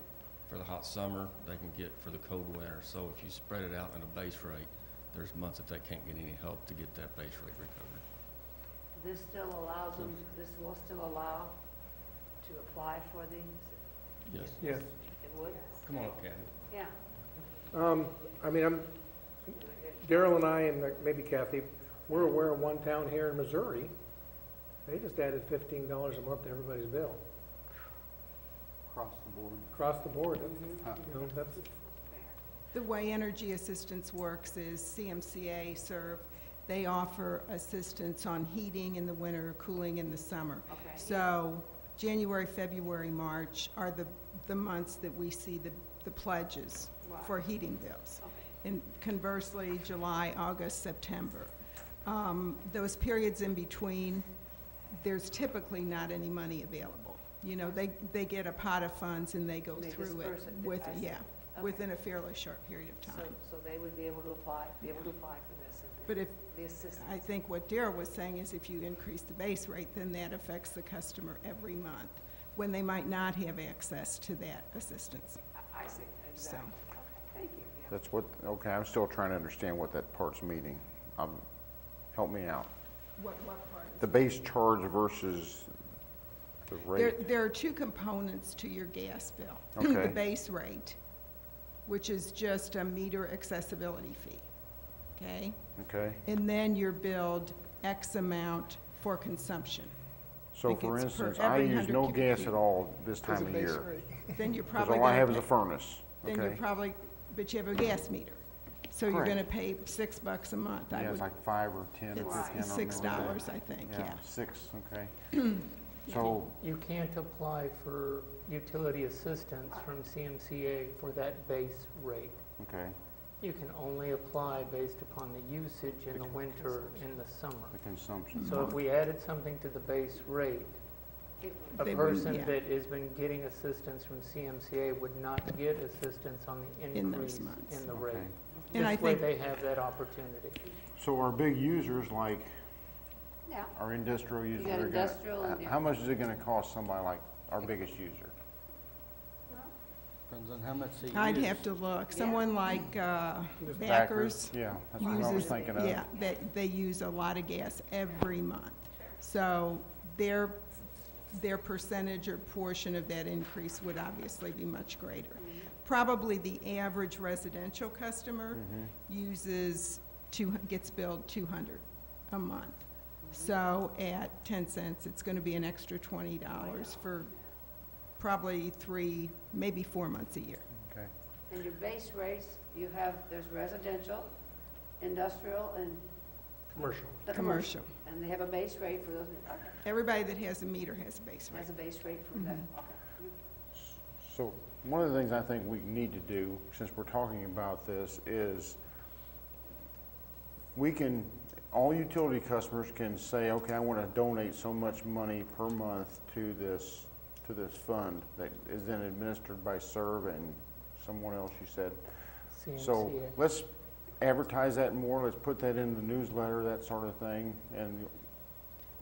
for the hot summer, they can get for the cold winter. So if you spread it out in a base rate, there's months that they can't get any help to get that base rate recovered. This still allows them, this will still allow to apply for these? Yes. Yes. It would? Come on up, Kathy. Yeah. I mean, Daryl and I, and maybe Kathy, we're aware of one town here in Missouri. They just added $15 a month to everybody's bill. Across the board. Across the board. You know, that's, The way energy assistance works is CMCA serve, they offer assistance on heating in the winter, cooling in the summer. Okay. So January, February, March are the months that we see the pledges Wow. for heating bills. Okay. And conversely, July, August, September. Those periods in between, there's typically not any money available. You know, they get a pot of funds and they go They through it disperse it, with, I see. yeah, Okay. within a fairly short period of So, time. so they would be able to apply for this. and But if, the assistance. I think what Darrell was saying is if you increase the base rate, then that affects the customer every month, when they might not have access to that assistance. I see, exactly. Okay, thank you. Yeah. That's what, okay, I'm still trying to understand what that part's meaning. Help me out. What part? The base charge versus the rate. There are two components to your gas bill. Okay. The base rate, which is just a meter accessibility fee, okay? Okay. And then you're billed X amount for consumption. So think for it's per instance, I every use 100 no cubic gas feet. at all this There's time a of base year. rate. Then you're Because probably all I gonna have is a pay- furnace, Then you're okay? probably, but you have a gas meter. So you're Correct. gonna pay $6 a month. I Yeah, would- it's like 5 or 10 or 15, I don't It's remember. $6, I think, yeah. 6, okay. So, You can't apply for utility assistance from CMCA for that base rate. okay, You can only apply based upon the usage in the winter and the summer. the consumption. So if we added something to the base rate, a They wouldn't, person yeah. that has been getting assistance from CMCA would not get assistance on the In those increase months. in the rate. Okay. And I This way think- they have that opportunity. So our big users, like Yeah. our industrial users, got are industrial and- how much is it gonna cost somebody like our biggest user? Depends on how much they use. I'd have to look. Someone like Backers Yeah, that's what I was uses, thinking of. yeah, they use a lot of gas every month. So their percentage or portion of that increase would obviously be much greater. Probably the average residential customer uses gets billed $200 a month. So at 10 cents, it's gonna be an extra $20 for probably 3, maybe 4 months a year. Okay. And your base rates, there's residential, industrial, and commercial. the Commercial. And they have a base rate for those, okay, Everybody that has a meter has a base rate. has a base rate for that, okay. So one of the things I think we need to do, since we're talking about this, is all utility customers can say, okay, I want to donate so much money per month to this fund that is then administered by SERV and someone else, you said. So CMCA. let's advertise that more, let's put that in the newsletter, that sort of thing, and,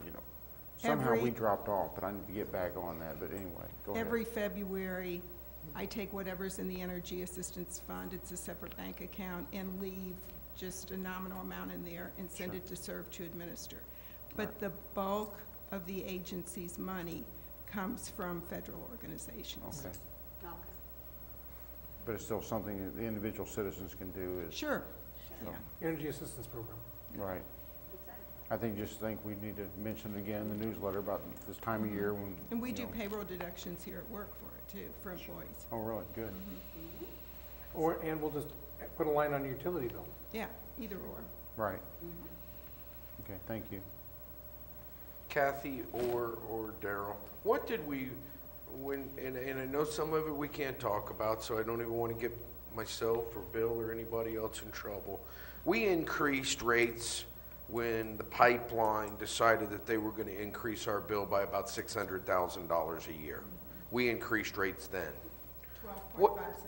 you know, somehow we dropped off, but I need to get back on that, but anyway, go ahead. Every February, I take whatever's in the Energy Assistance Fund, it's a separate bank account, and leave just a nominal amount in there and send it to SERV to administer. But the bulk of the agency's money comes from federal organizations. Okay, Okay. but it's still something that the individual citizens can do is. Sure, So, yeah. Energy assistance program. Right. I just think we need to mention it again in the newsletter about this time of year when. And we you do know- payroll deductions here at work for it too, for employees. Oh, really? Good. And we'll just put a line on your utility bill. Yeah, either or. Right. Okay, thank you. Kathy or Daryl, what did we, and I know some of it we can't talk about, so I don't even want to get myself or Bill or anybody else in trouble. We increased rates when the pipeline decided that they were going to increase our bill by about $600,000 a year. We increased rates then. 12.5 cents.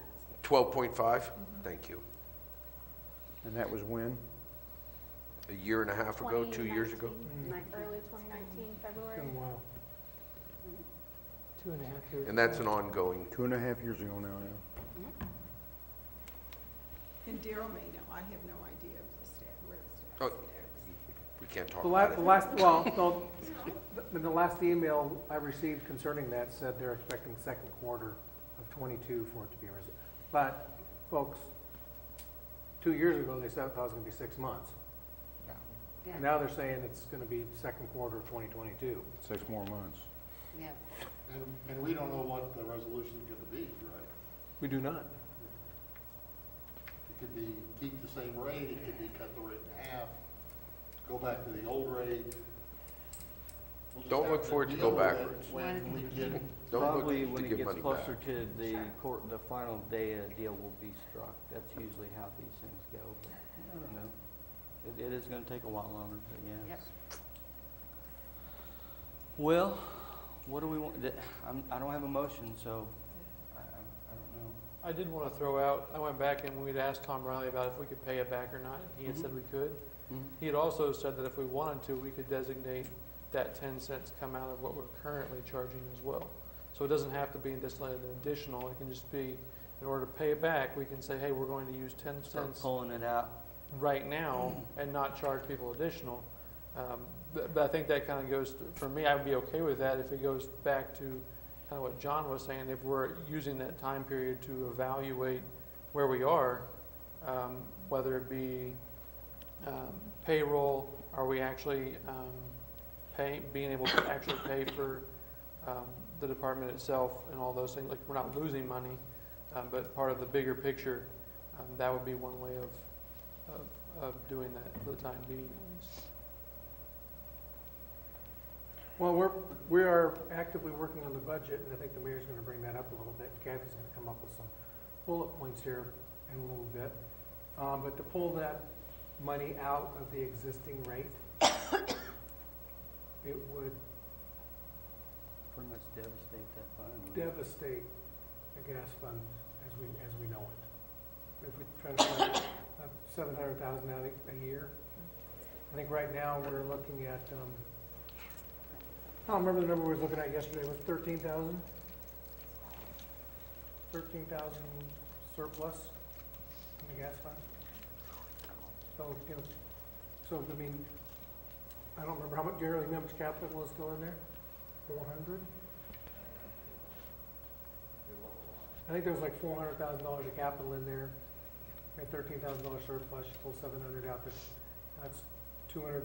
12.5? Thank you. And that was when? A year and a half ago, 2 years ago? Early 2019, February. Been a while. 2.5 years. And that's an ongoing, 2.5 years ago now, yeah. And Daryl may know, I have no idea of the stat, where the oh, stat is. we can't talk The about it. last, well, no, the last email I received concerning that said they're expecting second quarter of '22 for it to be resolved. But, folks, 2 years ago, they said it was gonna be 6 months. Yeah. And now they're saying it's gonna be second quarter of 2022. 6 more months. Yeah. And we don't know what the resolution's gonna be, right? We do not. It could be keep the same rate, it could be cut the rate in half, go back to the old rate. We'll just Don't have look to for it to deal go with it backwards. When we get, Don't look Probably to when it give gets money closer back. to the court, the final day a deal will be struck. That's usually how these things go, but I don't know. It is gonna take a while longer, but yeah. Yep. Well, what do we want, I don't have a motion, so I don't know. I did want to throw out, I went back and we'd asked Tom Riley about if we could pay it back or not. and He had said we could. He had also said that if we wanted to, we could designate that 10 cents come out of what we're currently charging as well. So it doesn't have to be just like an additional, it can just be, in order to pay it back, we can say, hey, we're going to use 10 Start cents pulling it out. right now and not charge people additional. But I think that kind of goes, for me, I would be okay with that if it goes back to kind of what John was saying, if we're using that time period to evaluate where we are, whether it be payroll, are we actually being able to actually pay for the department itself and all those things, like we're not losing money, but part of the bigger picture, that would be one way of doing that for the time being at least. Well, we are actively working on the budget, and I think the mayor's gonna bring that up a little bit. Kathy's gonna come up with some bullet points here in a little bit. But to pull that money out of the existing rate, it would Pretty much devastate that fund. devastate the gas fund as we know it. If we try to find $700,000 out a year, I think right now we're looking at, I don't remember the number we were looking at yesterday, was 13,000? 13,000 surplus in the gas fund. So, I mean, I don't remember how much, generally how much capital is still in there? 400? I think there was like $400,000 of capital in there. We had $13,000 surplus, you pull 700 out, that's 200,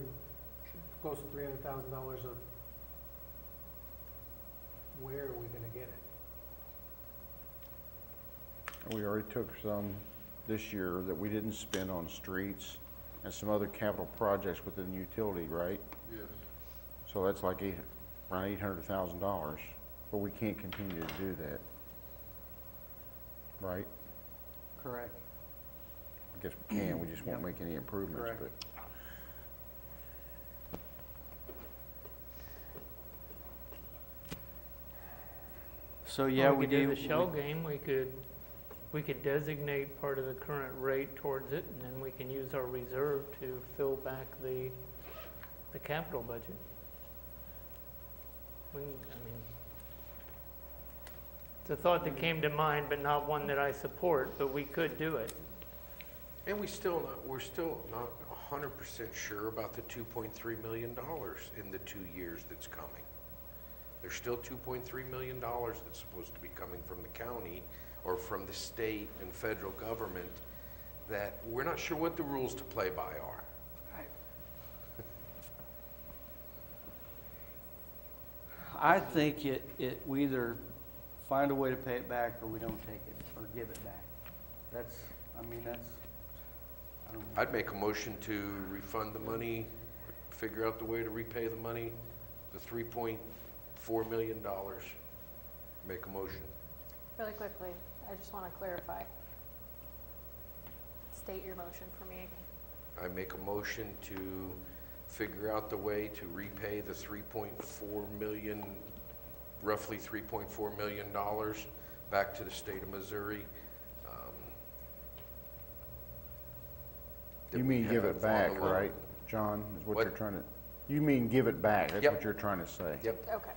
close to $300,000 of, where are we gonna get it? We already took some this year that we didn't spend on streets and some other capital projects within the utility, right? yes. So that's like around $800,000, but we can't continue to do that. Right? Correct. I guess we can, we just won't Yep. make any improvements, Correct. but. So, yeah, Well, we could do. the shell game, we could designate part of the current rate towards it, and then we can use our reserve to fill back the capital budget. I mean, it's a thought that came to mind, but not one that I support, but we could do it. And we're still not 100% sure about the $2.3 million in the 2 years that's coming. There's still $2.3 million that's supposed to be coming from the county or from the state and federal government that we're not sure what the rules to play by are. I think we either find a way to pay it back or we don't take it, or give it back. That's, I don't know. I'd make a motion to refund the money, figure out the way to repay the money, the $3.4 million. Make a motion. Really quickly, I just want to clarify. State your motion for me again. I make a motion to figure out the way to repay the roughly $3.4 million back to the state of Missouri. that You we mean give have it back, on the loan. right, John, is what What? you're trying to, you mean give it back, that's Yep. what you're trying to say? Yep. Okay.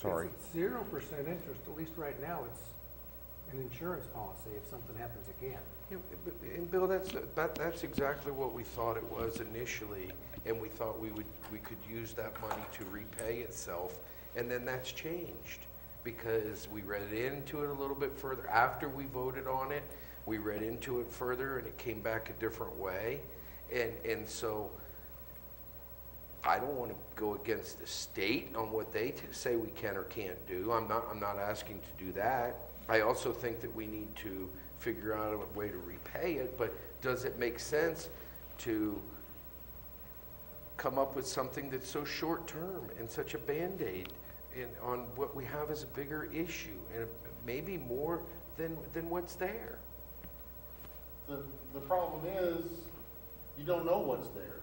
Sorry. It's 0% interest, at least right now, it's an insurance policy if something happens again. Yeah, and Bill, that's exactly what we thought it was initially, and we thought we could use that money to repay itself, and then that's changed, because we read into it a little bit further. After we voted on it, we read into it further, and it came back a different way, and so I don't want to go against the state on what they say we can or can't do. I'm not asking to do that. I also think that we need to figure out a way to repay it, but does it make sense to come up with something that's so short-term and such a Band-Aid on what we have as a bigger issue, and maybe more than what's there? The problem is, you don't know what's there.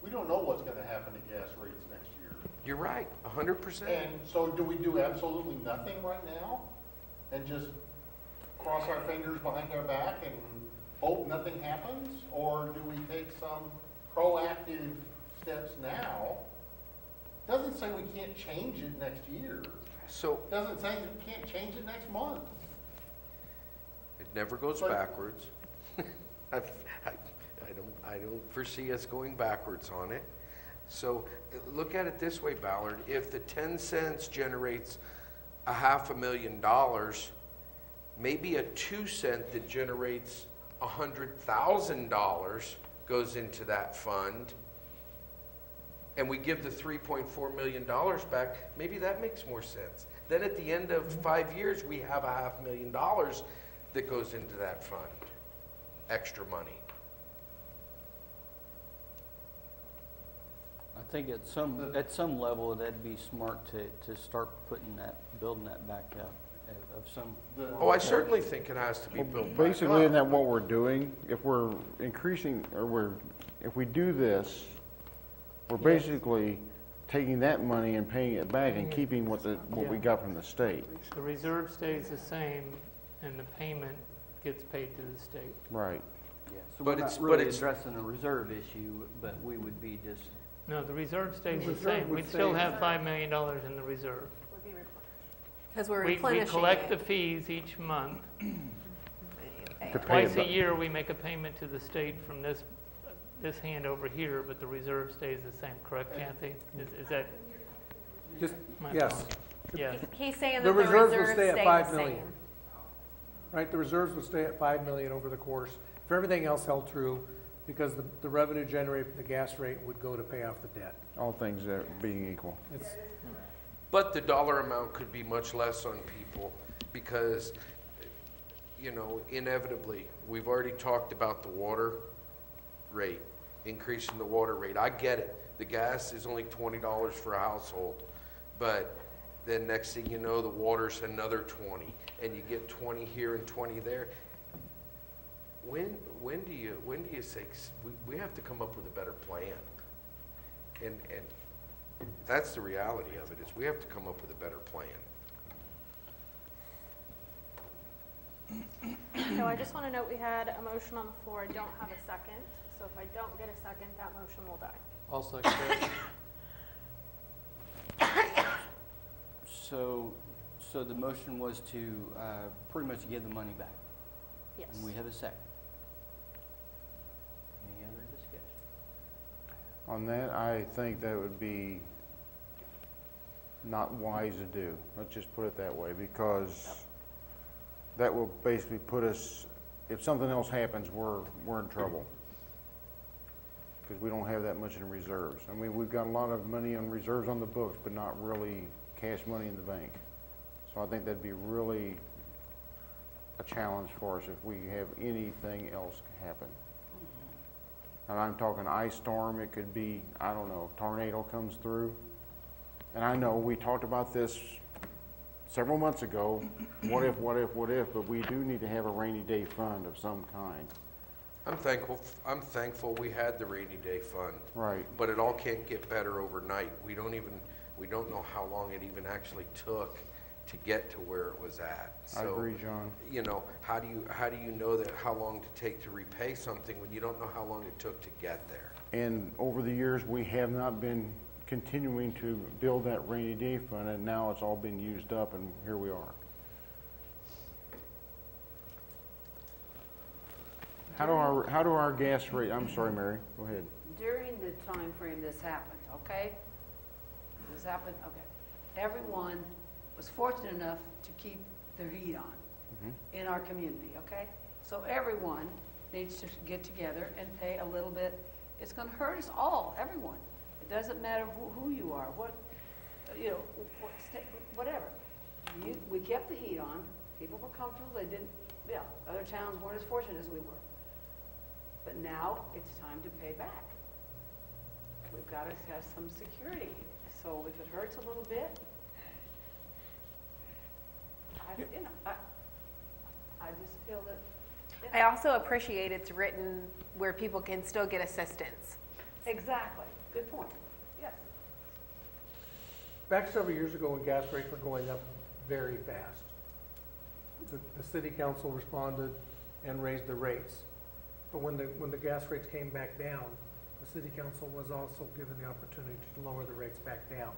We don't know what's gonna happen to gas rates next year. You're right, 100%. And so do we do absolutely nothing right now? And just cross our fingers behind our back and hope nothing happens? Or do we take some proactive steps now? Doesn't say we can't change it next year. So Doesn't say we can't change it next month. it never goes But- backwards. I don't foresee us going backwards on it. So look at it this way, Ballard. If the 10 cents generates $500,000, maybe a 2 cent that generates $100,000 goes into that fund, and we give the $3.4 million back. Maybe that makes more sense. Then at the end of 5 years, we have $500,000 that goes into that fund, extra money. I think at some level, that'd be smart to start building that back up of some. Oh, I certainly think it has to be built back Basically, up. isn't that what we're doing? If we're increasing, or if we do this, we're basically taking that money and paying it back and keeping what we got from the state. The reserve stays the same, and the payment gets paid to the state. Right. Yeah, so But we're it's- not but really it's- addressing a reserve issue, but we would be just. No, the reserve stays the Reserve same. would We'd still stay- have $5 million in the reserve. Would be replenished. Because we're We replenishing collect the it. fees each month. To pay Twice it a back. year, we make a payment to the state from this hand over here, but the reserve stays the same, correct, Kathy? Is that? Just, my yes, thought? Yes. He's saying that The the reserves will reserves stay at stay 5 the million. same. right, the reserves would stay at 5 million over the course. If everything else held true, because the revenue generated from the gas rate would go to pay off the debt. All things that being equal. It's, But the dollar amount could be much less on people because, inevitably, we've already talked about the water rate, increasing the water rate. I get it. The gas is only $20 for a household. But then next thing you know, the water's another 20, and you get 20 here and 20 there. When do you say, we have to come up with a better plan? And that's the reality of it, is we have to come up with a better plan. So I just want to note we had a motion on the floor. I don't have a second. So if I don't get a second, that motion will die. I'll second that. So the motion was to pretty much give the money back. Yes. And we have a second. Any other discussion? On that, I think that would be not wise to do. Let's just put it that way, because that will basically put us, if something else happens, we're in trouble. because we don't have that much in reserves. I mean, we've got a lot of money on reserves on the books, but not really cash money in the bank. So I think that'd be really a challenge for us if we have anything else happen. And I'm talking ice storm, it could be, I don't know, tornado comes through. And I know we talked about this several months ago, what if, but we do need to have a rainy day fund of some kind. I'm thankful we had the rainy day fund. Right. But it all can't get better overnight. We don't know how long it even actually took to get to where it was at. I So, agree, John. you know, how do you know that how long to take to repay something when you don't know how long it took to get there? And over the years, we have not been continuing to build that rainy day fund, and now it's all been used up, and here we are. How do our gas rate, I'm sorry, Mary, go ahead. During the time frame this happened, okay? This happened, okay. Everyone was fortunate enough to keep their heat on in our community, okay? So everyone needs to get together and pay a little bit. It's gonna hurt us all, everyone. It doesn't matter who you are, what, you know, whatever. We kept the heat on, people were comfortable, they didn't, yeah, other towns weren't as fortunate as we were. But now it's time to pay back. We've got to have some security. So if it hurts a little bit, I just feel that. I also appreciate it's written where people can still get assistance. Exactly. Good point. Yes. Back several years ago when gas rates were going up very fast, the city council responded and raised the rates. But when the gas rates came back down, the city council was also given the opportunity to lower the rates back down.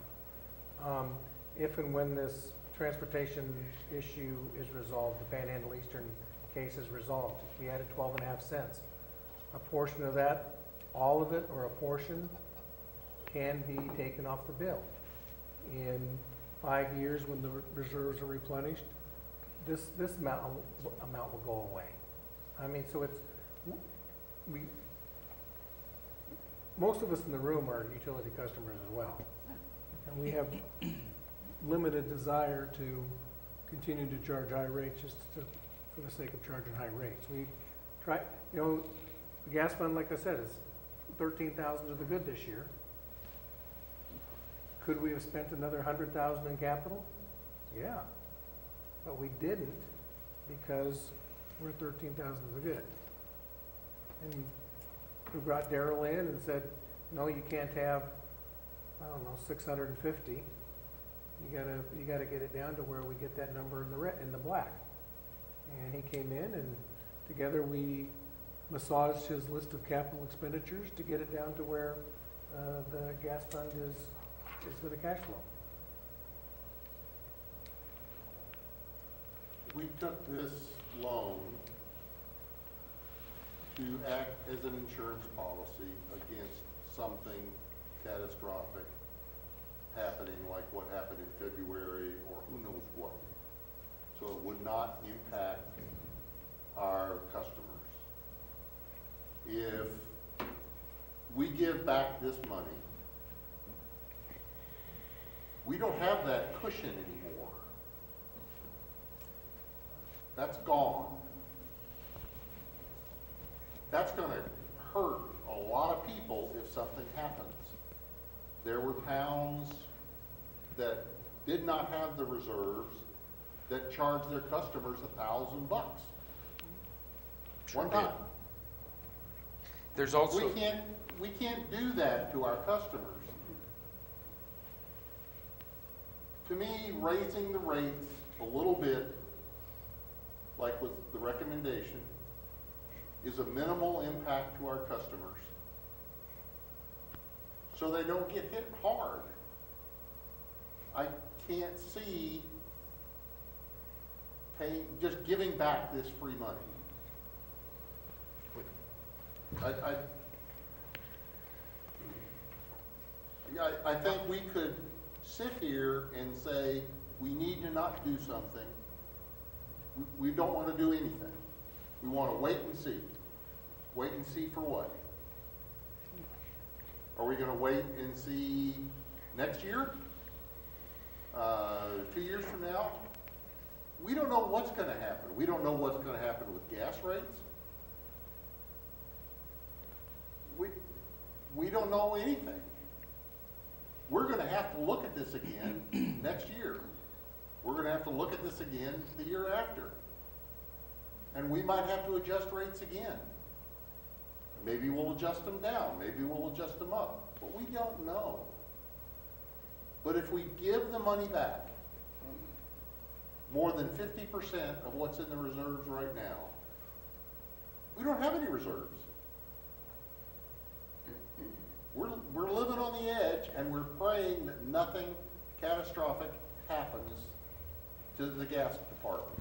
If and when this transportation issue is resolved, the Panhandle Eastern case is resolved, we added 12.5 cents. A portion of that, all of it or a portion, can be taken off the bill. In 5 years, when the reserves are replenished, this amount will go away. I mean, so it's, most of us in the room are utility customers as well. And we have limited desire to continue to charge high rates just for the sake of charging high rates. We try, you know, the gas fund, like I said, is 13,000 to the good this year. Could we have spent another 100,000 in capital? Yeah, but we didn't because we're at 13,000 to the good. And we brought Daryl in and said, no, you can't have, I don't know, 650. You gotta get it down to where we get that number in the black. And he came in and together we massaged his list of capital expenditures to get it down to where the gas fund is going to cash flow. We took this loan to act as an insurance policy against something catastrophic happening like what happened in February or who knows what. So it would not impact our customers. If we give back this money, we don't have that cushion anymore. That's gone. That's going to hurt a lot of people if something happens. There were towns that did not have the reserves that charged their customers $1,000 one time. There's also We can't do that to our customers. To me, raising the rates a little bit, like was the recommendation, is a minimal impact to our customers so they don't get hit hard. I can't see just giving back this free money. I think we could sit here and say, we need to not do something. We don't want to do anything. We want to wait and see. Wait and see for what? Are we gonna wait and see next year? 2 years from now? We don't know what's gonna happen. We don't know what's gonna happen with gas rates. We don't know anything. We're gonna have to look at this again next year. We're gonna have to look at this again the year after. And we might have to adjust rates again. Maybe we'll adjust them down, maybe we'll adjust them up, but we don't know. But if we give the money back, more than 50% of what's in the reserves right now, we don't have any reserves. We're living on the edge, and we're praying that nothing catastrophic happens to the gas department.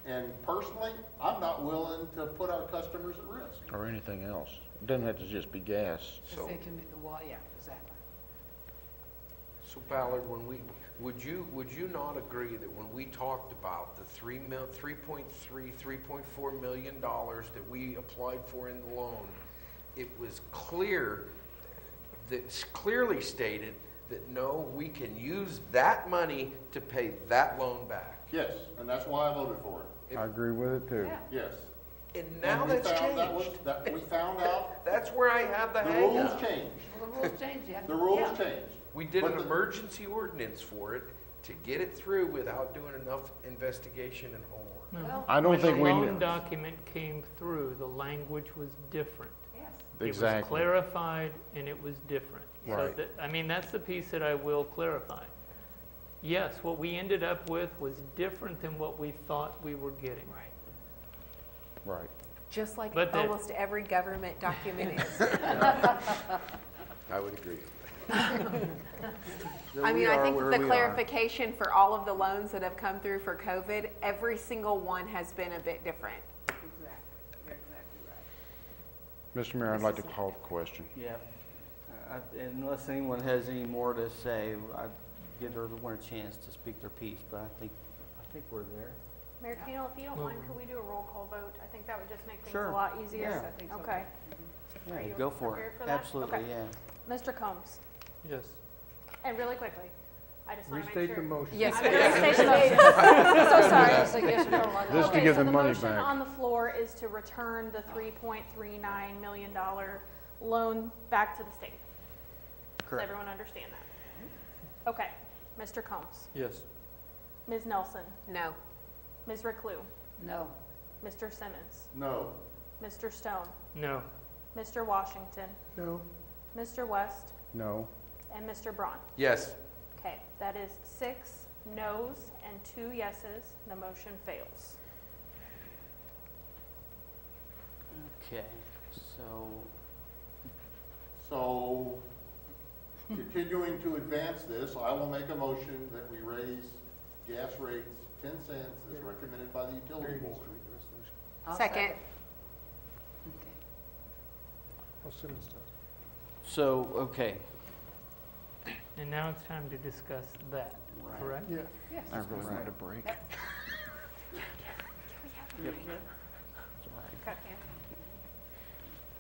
And personally, I'm not willing to put our customers at risk. Or anything else. It doesn't have to just be gas. If they can, well, yeah, exactly. So Ballard, would you not agree that when we talked about the $3.4 million that we applied for in the loan, it was clear, that clearly stated that no, we can use that money to pay that loan back? Yes, and that's why I voted for it. I agree with it too. Yeah. Yes. And now And we that's found changed. we found out That's where I have the the hang rules up. changed. Well, the rules changed, yeah. The rules Yeah. changed. We did But an the- emergency ordinance for it to get it through without doing enough investigation and homework. Well, I don't think we When the knew. loan document came through, the language was different. yes. It was Exactly. clarified and it was different. So Right. I mean, that's the piece that I will clarify. Yes, what we ended up with was different than what we thought we were getting. Right. Just like But the- almost every government document is. I would agree. So I we mean, I are think where the we are. clarification for all of the loans that have come through for COVID, every single one has been a bit different. Exactly, you're exactly right. Mr. Mayor, I'd like to call the question. Yeah. Unless anyone has any more to say, I'd give everyone a chance to speak their piece, but I think we're there. Mayor Keno, if you don't mind, could we do a roll call vote? I think that would just make things Sure. a lot easier. Yeah. I think so. Okay. Yeah, Are you go for prepared it. for that? Absolutely, Okay. yeah. Mr. Combs, Yes. and really quickly, I just want to make Restate the sure. motion. Yes, I'm gonna restate the motion. So sorry. Yes, I guess you're right. Just to Okay, give so the money motion back. on the floor is to return the $3.39 million loan back to the state. Does Correct. everyone understand that? Okay. Mr. Combs, Yes. Ms. Nelson, No. Ms. Reclue, No, Mr. Simmons, No. Mr. Stone, No. Mr. Washington, No. Mr. West, No. and Mr. Braun. Yes. Okay, that is 6 noes and 2 yeses. The motion fails. Okay, So, continuing to advance this, I will make a motion that we raise gas rates 10 cents as recommended by the utility board. I'll Second. Okay. Well, Simmons does. okay. And now it's time to discuss that, Right. correct? Yeah. Yes. I really wanted a break.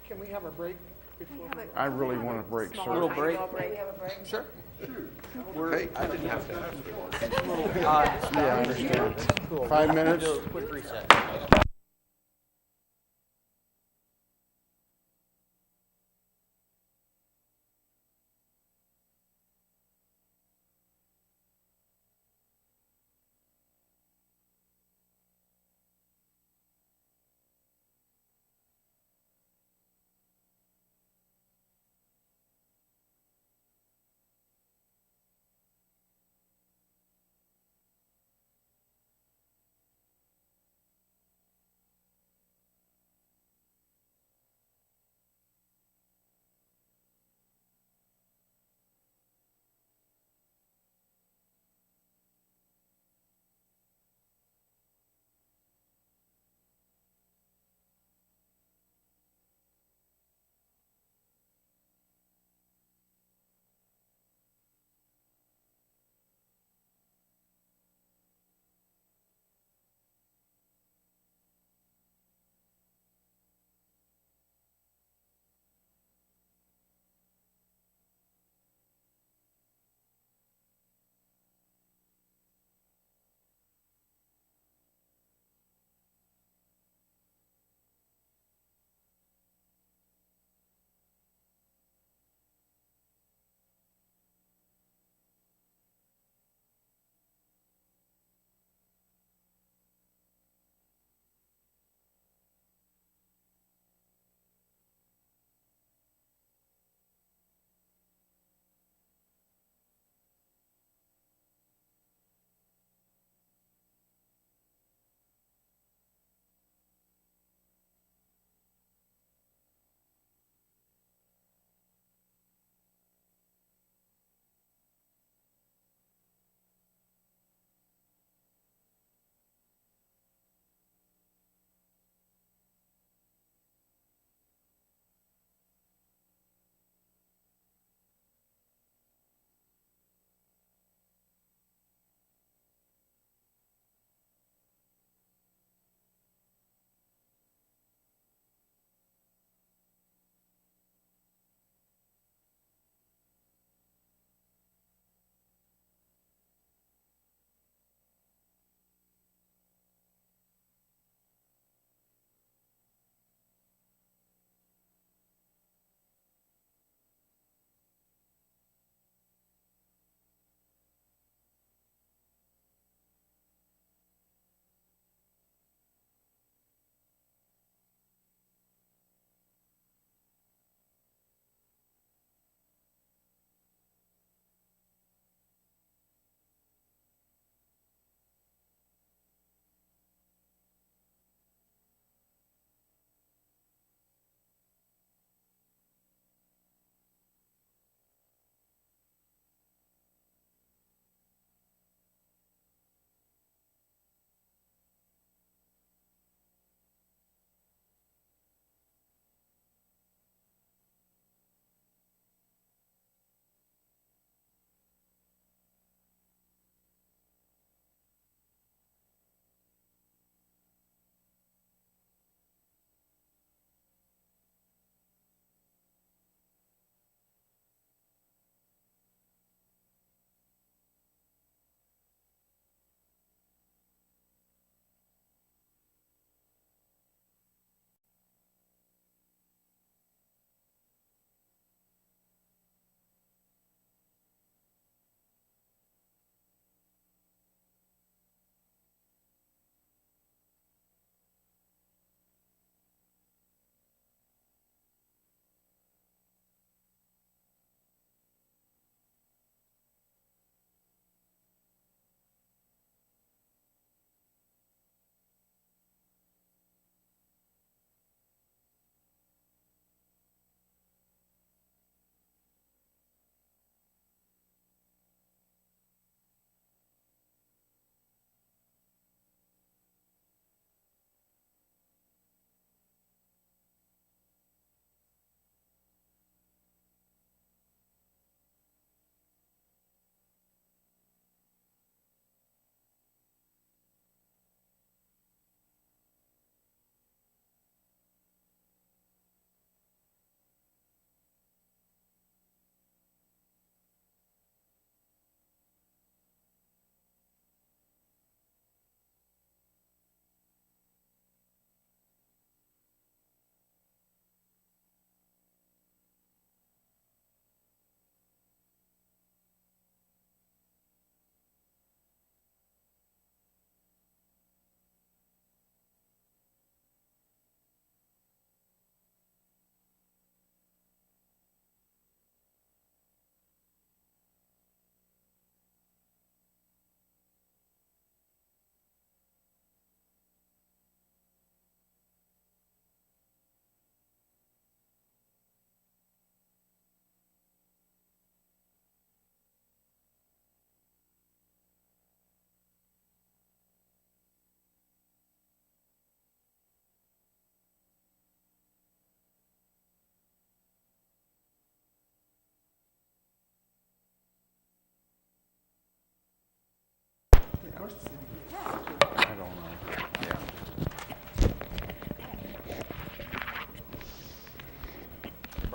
Can we have a break before? I really want a break, Small sir. Little tiny break? little break. We have a break? Sure. Hey, I didn't have to ask for it. Yeah, I understand. 5 minutes? Do a quick reset.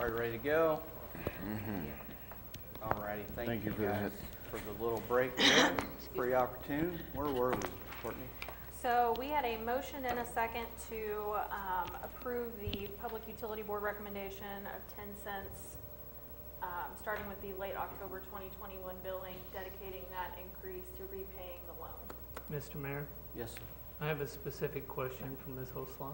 Everybody ready to go? All righty, thank you for guys that. for the little break there. It's pretty opportune. Where were we, Courtney? So we had a motion and a second to approve the Public Utility Board recommendation of 10 cents, starting with the late October 2021 billing, dedicating that increase to repaying the loan. Mr. Mayor, Yes, sir. I have a specific question from Ms. Hoslon.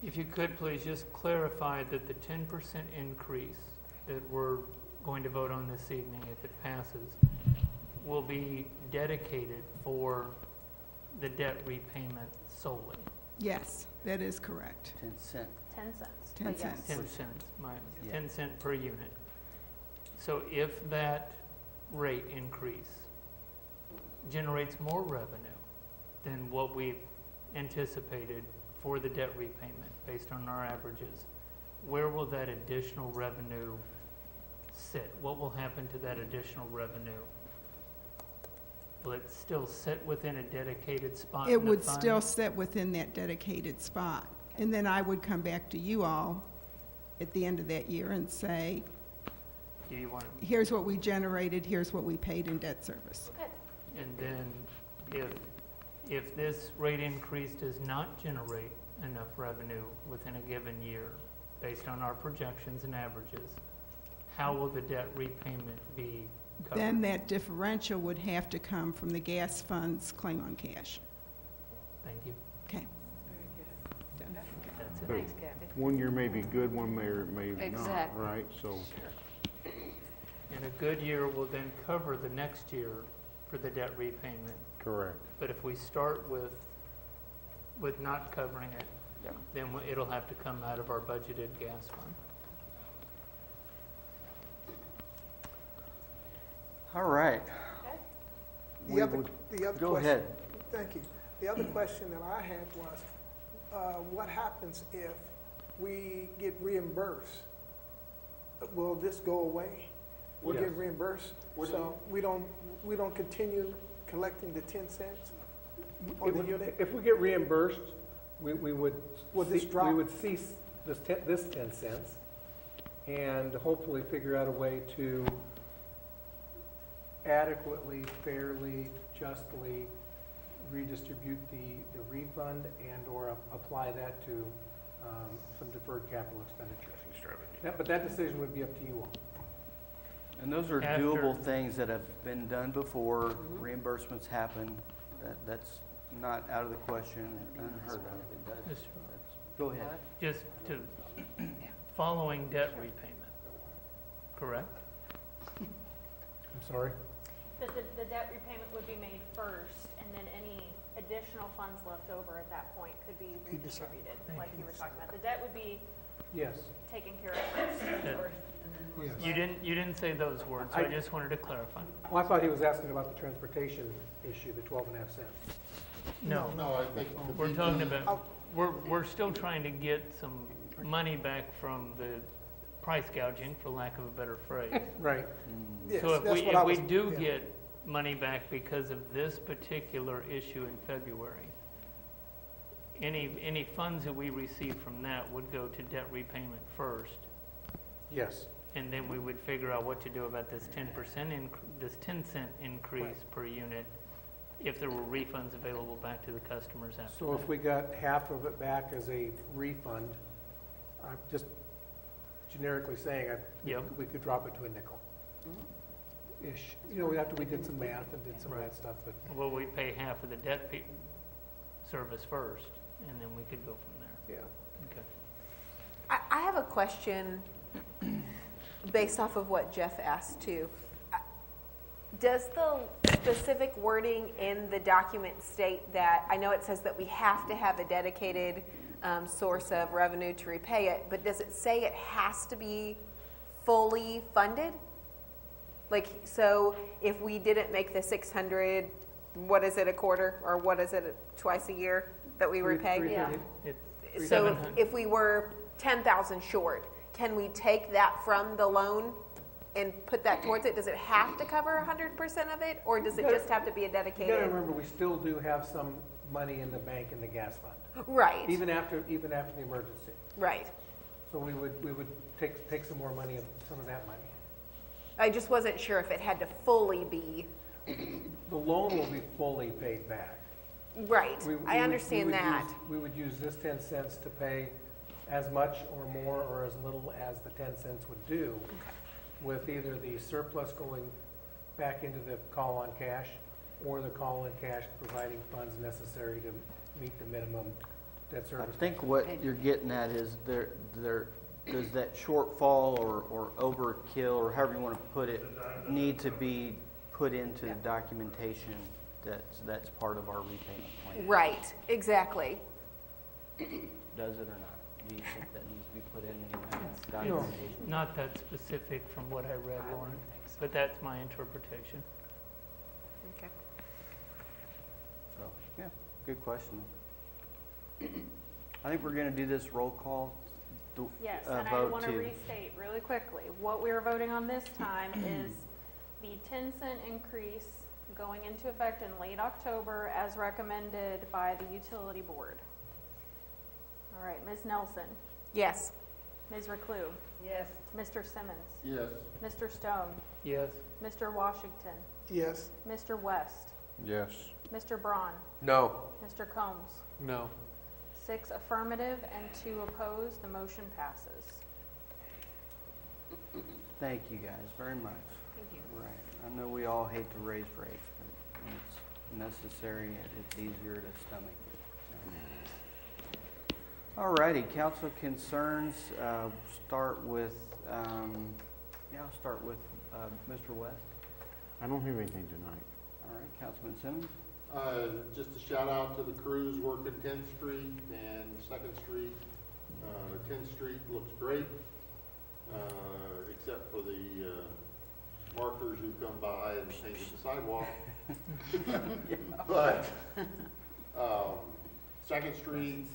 If you could, please just clarify that the 10% increase that we're going to vote on this evening, if it passes, will be dedicated for the debt repayment solely. Yes, that is correct. 10 cent. 10 cents. 10 but yes. cents. 10 cents, Yeah. 10 cent per unit. So if that rate increase generates more revenue than what we've anticipated for the debt repayment based on our averages, where will that additional revenue sit? What will happen to that additional revenue? Will it still sit within a dedicated spot in It the would fund? still sit within that dedicated spot. And then I would come back to you all at the end of that year and say, Do you want, here's what we generated, here's what we paid in debt service. Okay. and then if this rate increase does not generate enough revenue within a given year, based on our projections and averages, how will the debt repayment be covered? Then that differential would have to come from the gas fund's claim on cash. Thank you. Okay. That's it. Thanks, Kathy. One year may be good, one may not, Exactly. right? So, And a good year will then cover the next year for the debt repayment. correct. But if we start with not covering it, then it'll have to come out of our budgeted gas fund. All right. The other Go question- ahead. Thank you. The other question that I had was, what happens if we get reimbursed? Will this go away? We'll get Yes. reimbursed, What do so we don't continue collecting the 10 cents on the unit? If we get reimbursed, we would. Will this we drop? would cease this 10 cents and hopefully figure out a way to adequately, fairly, justly redistribute the refund and/or apply that to some deferred capital expenditures. But that decision would be up to you all. And those are After- doable things that have been done before. Reimbursements happen. That's not out of the question, unheard of. That's- Go ahead. Just to, following debt repayment, correct? I'm sorry? The debt repayment would be made first, and then any additional funds left over at that point could be redistributed, like you were talking about. The debt would be Yes. taken care of first. Yes. You didn't say those words, so I just wanted to clarify. Well, I thought he was asking about the transportation issue, the 12.5 cents. No, No, I think. we're talking about, we're still trying to get some money back from the price gouging, for lack of a better phrase. Right. Yes, So that's if what I we was- do yeah. get money back because of this particular issue in February, any funds that we receive from that would go to debt repayment first, Yes. and then we would figure out what to do about this 10%, this 10-cent increase per unit, if there were refunds available back to the customers after So if that. we got half of it back as a refund, I'm just generically saying, Yep. we could drop it to a nickel-ish. You know, after we did some math and did some of that stuff, but Well, we pay half of the debt service first, and then we could go from there. yeah. Okay. I have a question based off of what Jeff asked too. Does the specific wording in the document state that, I know it says that we have to have a dedicated source of revenue to repay it, but does it say it has to be fully funded? Like, so if we didn't make the 600, what is it, a quarter, or what is it, twice a year that we repay? Yeah. It's So 700. if we were 10,000 short, can we take that from the loan and put that towards it? Does it have to cover 100% of it, or does it just have to be a You gotta dedicated? remember, we still do have some money in the bank in the gas fund, Right, even after the emergency. right. So we would take some more money, some of that money. I just wasn't sure if it had to fully be, The loan will be fully paid back. right, We I would- understand we would that. use- We would use this 10 cents to pay as much or more or as little as the 10 cents would do, with either the surplus going back into the call on cash or the call on cash providing funds necessary to meet the minimum debt I service. think what you're getting at is does that shortfall or overkill, or however you want to put it, need to be put into the documentation that's part of our repayment plan? Right, exactly. Does it or not? Do you think that needs to be put in any kind of documentation? Not that specific from what I read, Lauren, but that's my interpretation. Okay. So, yeah, good question. I think we're going to do this roll call. Yes, and I vote want to to- restate really quickly, what we are voting on this time is the 10-cent increase going into effect in late October as recommended by the utility board. All right, Ms. Nelson, Yes. Ms. Reclue, Yes. Mr. Simmons, Yes. Mr. Stone, Yes. Mr. Washington, Yes. Mr. West, Yes. Mr. Braun, No. Mr. Combs. No. 6 affirmative and 2 opposed, the motion passes. Thank you guys very much. Thank you. Right. I know we all hate to raise rates, but when it's necessary, it's easier to stomach it. All righty, council concerns, start with, I'll start with Mr. West. I don't have anything tonight. All right, Councilman Simmons? Just a shout out to the crews working 10th Street and 2nd Street. 10th Street looks great, except for the markers who come by and painted the sidewalk. But 2nd Street,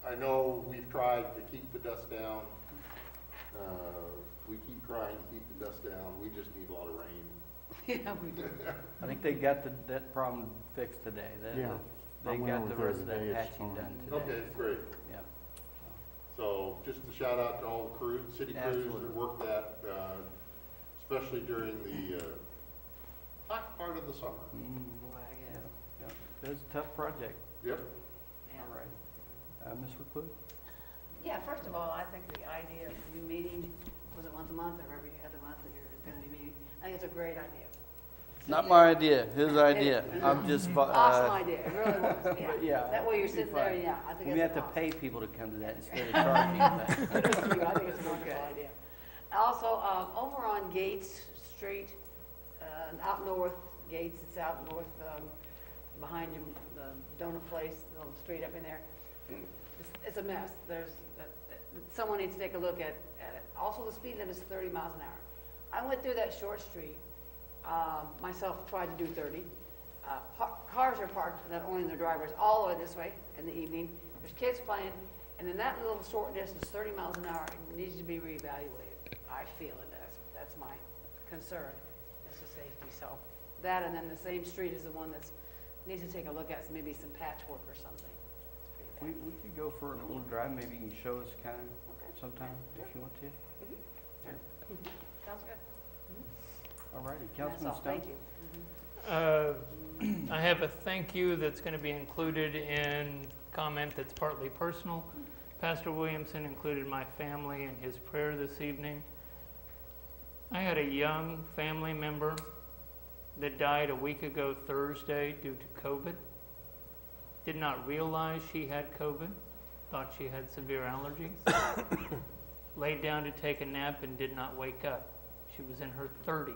I know we've tried to keep the dust down. We keep trying to keep the dust down. We just need a lot of rain. Yeah, we do. I think they got that problem fixed today. Yeah. They I went got over the there rest of today, that it's patching fine. done today. Okay, great. Yeah. So just a shout out to all the crews, city crews Absolutely. that work that, especially during the hot part of the summer. It was a tough project. Yep. All right. Ms. Reclue? Yeah, first of all, I think the idea of you meeting, was it once a month or every other month that you're going to be meeting? I think it's a great idea. Not my idea, his idea. It- I'm just. Awesome idea, it really was, yeah. But yeah. That way you're it'd be sitting there, fun. yeah, I think We it's have to awesome. pay people to come to that instead of charging them. I think it's a wonderful idea. Also, over on Gates Street, out north, Gates, it's out north, behind you, the donut place, the little street up in there. It's a mess. Someone needs to take a look at it. Also, the speed limit is 30 miles an hour. I went through that short street, myself tried to do 30. Cars are parked, not only in their driveways, all the way this way in the evening. There's kids playing, and then that little short distance, 30 miles an hour, it needs to be reevaluated. I feel it. That's my concern. It's the safety. So that, and then the same street is the one that's needs to take a look at, maybe some patchwork or something. It's pretty bad. We could go for a little drive, maybe you can show us kind of sometime if you want to. Sounds good. All righty, That's Councilman all. Stone? Thank you. I have a thank you that's going to be included in comment that's partly personal. Pastor Williamson included my family in his prayer this evening. I had a young family member that died a week ago Thursday due to COVID. Did not realize she had COVID, thought she had severe allergies. Laid down to take a nap and did not wake up. She was in her 30s.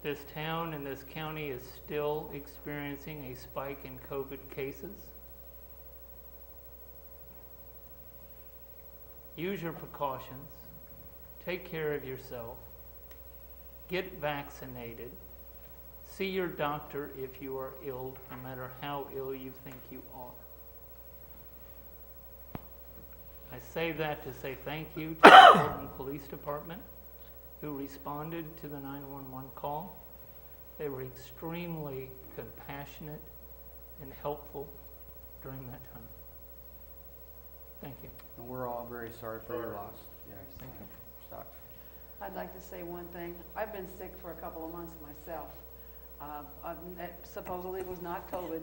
This town and this county is still experiencing a spike in COVID cases. Use your precautions. Take care of yourself. Get vaccinated. See your doctor if you are ill, no matter how ill you think you are. I say that to say thank you to the Fulton Police Department who responded to the 911 call. They were extremely compassionate and helpful during that time. Thank you. And we're all very sorry for your loss. Yeah, sucks. I'd like to say one thing. I've been sick for a couple of months myself. It supposedly was not COVID,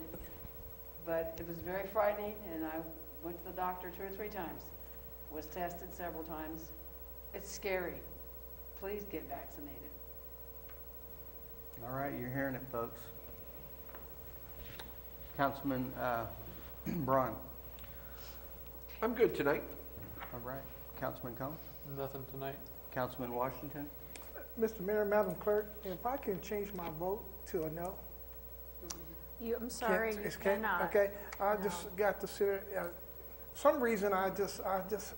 but it was very frightening, and I went to the doctor 2 or 3 times, was tested several times. It's scary. Please get vaccinated. All right, you're hearing it, folks. Councilman Braun. I'm good tonight. All right. Councilman Combs. Nothing tonight. Councilman Washington. Mr. Mayor, Madam Clerk, if I can change my vote to a no. I'm sorry, you cannot. Okay, I just got to sit, some reason I just,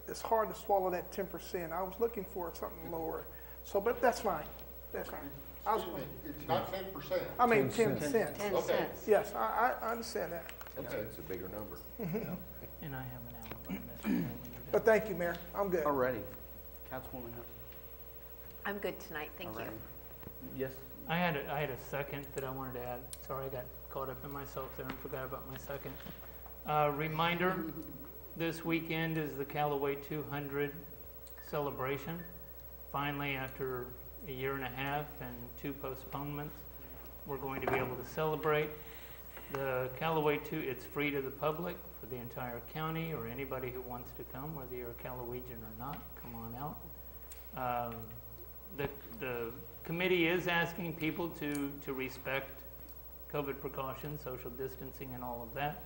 it's hard to swallow that 10%. I was looking for something lower. So, but that's fine, that's fine. Excuse me, it's not 10%. I mean 10 cents. 10 Okay. cents. Yes, I understand that. 10 cents a bigger number. And I have an alibi, Mr. Mayor, when you're done. But thank you, Mayor, I'm good. Already. Councilwoman Huss. I'm good tonight, thank you. All right. Yes. I had a second that I wanted to add. Sorry, I got caught up in myself there and forgot about my second. Reminder, this weekend is the Callaway 200 celebration. Finally, after a year and a half and 2 postponements, we're going to be able to celebrate. The Callaway 2, it's free to the public for the entire county or anybody who wants to come, whether you're a Callawayan or not, come on out. The committee is asking people to respect COVID precautions, social distancing and all of that,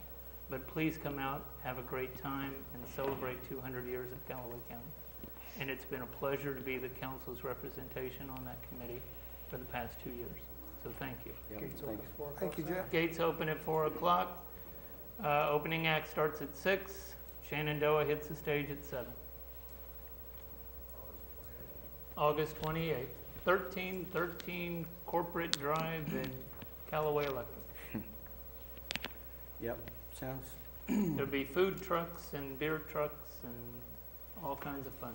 but please come out, have a great time, and celebrate 200 years of Callaway County. And it's been a pleasure to be the council's representation on that committee for the past 2 years. So thank you. Thank you, Jeff. Gates open at 4 o'clock. Opening act starts at 6. Shenandoah hits the stage at 7. August 28th. 1313 Corporate Drive in Callaway Electric. Yep, sounds. There'll be food trucks and beer trucks and all kinds of fun.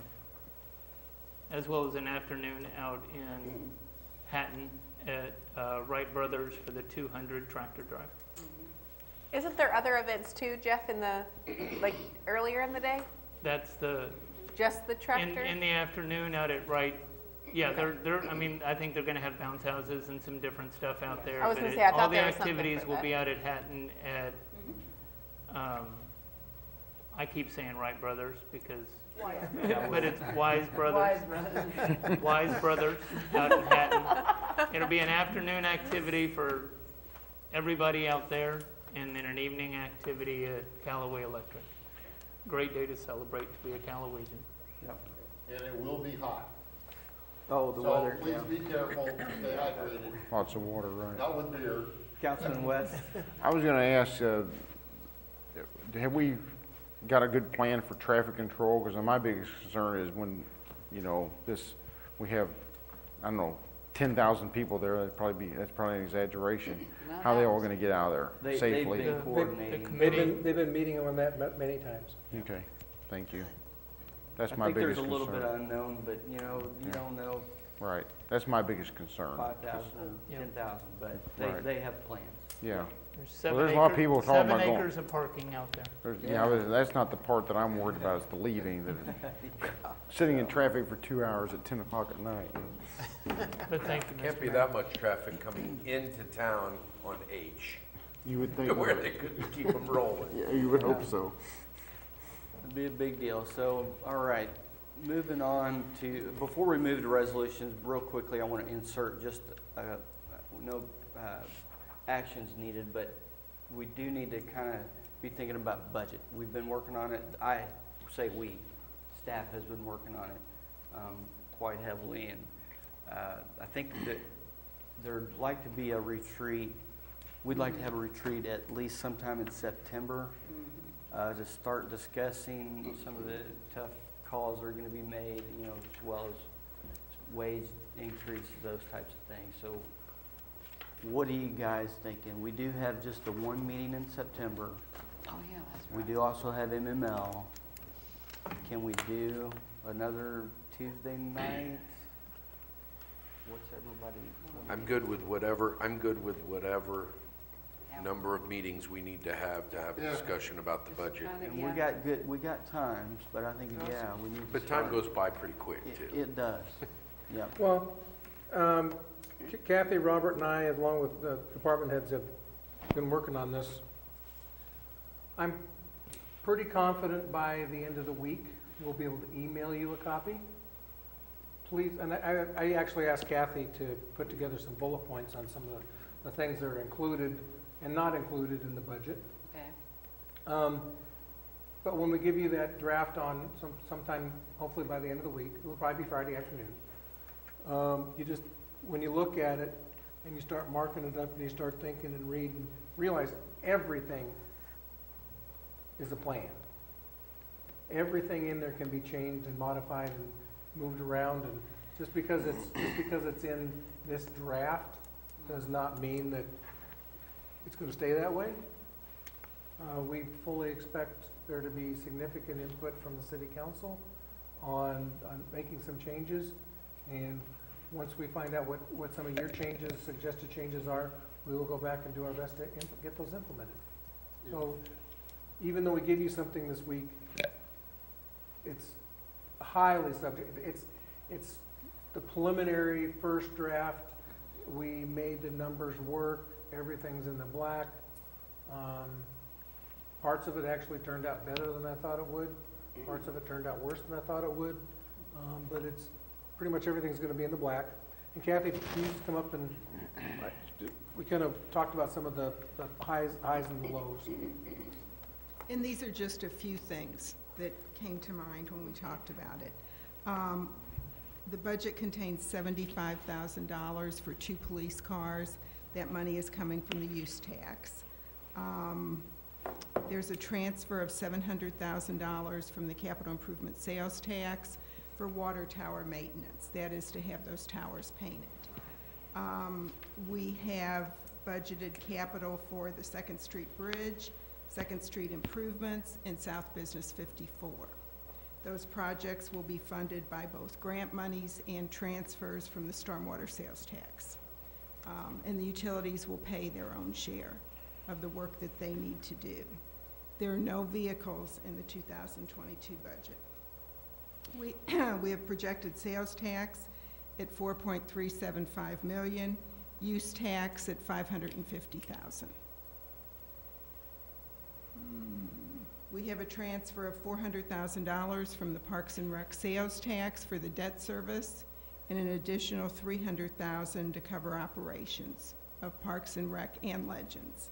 As well as an afternoon out in Hatton at Wright Brothers for the 200 tractor drive. Isn't there other events too, Jeff, in the, like, earlier in the day? That's the, Just the tractor? in the afternoon out at Wright. Yeah, I mean, I think they're gonna have bounce houses and some different stuff out there. I was but gonna say, I thought all the there was something activities for will that. be out at Hatton at, I keep saying Wright Brothers because, but it's Wise Brothers. Wise brothers. Wise Brothers out in Hatton. It'll be an afternoon activity for everybody out there, and then an evening activity at Callaway Electric. Great day to celebrate to be a Callawayan. Yep. And it will be hot. Oh, the weather, So yeah. please be careful, stay hydrated, Lots of water, right? not with beer. Councilman West. I was gonna ask, have we got a good plan for traffic control? Because my biggest concern is when, you know, we have, I don't know, 10,000 people there, that's probably an exaggeration. How are they all gonna get out of there safely? They've been coordinating. They've been meeting on that many times. Okay, thank you. That's my biggest I think there's a concern. little bit unknown, but you know, you don't know Right, that's my biggest concern. 5,000 or Yeah. 10,000, but Right. they have plans. Yeah, There's a lot of people talking about 7 going- acres of parking out there. that's not the part that I'm worried about, is the leaving, sitting in traffic for 2 hours at 10 o'clock at night. But thank you, Can't Mr. be Mayor. that much traffic coming into town on H, You would think. where they couldn't keep them rolling. Yeah, you would hope so. It'd be a big deal. So, all right, moving on to, before we move to resolutions, real quickly, I want to insert just, no actions needed, but we do need to kind of be thinking about budget. We've been working on it. I say we, staff has been working on it quite heavily, and I think that there'd like to be a retreat. We'd like to have a retreat at least sometime in September to start discussing some of the tough calls that are going to be made, you know, as well as wage increases, those types of things. So what are you guys thinking? We do have just the one meeting in September. Oh, yeah, that's We right. do also have MML. Can we do another Tuesday night? What's everybody? I'm good with whatever number of meetings we need to have a discussion about the budget. And we got times, but I think, yeah, we need to But time start. goes by pretty quick, too. It does, yeah. Well, Kathy, Robert, and I, along with the department heads, have been working on this. I'm pretty confident by the end of the week, we'll be able to email you a copy. Please, and I actually asked Kathy to put together some bullet points on some of the things that are included and not included in the budget. Okay. But when we give you that draft on sometime, hopefully by the end of the week, it will probably be Friday afternoon. You just, when you look at it and you start marking it up and you start thinking and reading, realize everything is a plan. Everything in there can be changed and modified and moved around, and just because it's in this draft does not mean that it's going to stay that way. We fully expect there to be significant input from the city council on making some changes, and once we find out what some of your changes, suggested changes are, we will go back and do our best to get those implemented. So even though we give you something this week, it's highly subject. It's the preliminary first draft. We made the numbers work. Everything's in the black. Parts of it actually turned out better than I thought it would. Parts of it turned out worse than I thought it would. But it's pretty much everything's going to be in the black. And Kathy, can you just come up and we kind of talked about some of the highs and the lows. And these are just a few things that came to mind when we talked about it. The budget contains $75,000 for 2 police cars. That money is coming from the use tax. There's a transfer of $700,000 from the capital improvement sales tax for water tower maintenance. That is to have those towers painted. We have budgeted capital for the 2nd Street Bridge, 2nd Street improvements, and South Business 54. Those projects will be funded by both grant monies and transfers from the stormwater sales tax. And the utilities will pay their own share of the work that they need to do. There are no vehicles in the 2022 budget. We have projected sales tax at $4.375 million, use tax at $550,000. We have a transfer of $400,000 from the Parks and Rec sales tax for the debt service, and an additional $300,000 to cover operations of Parks and Rec and Legends.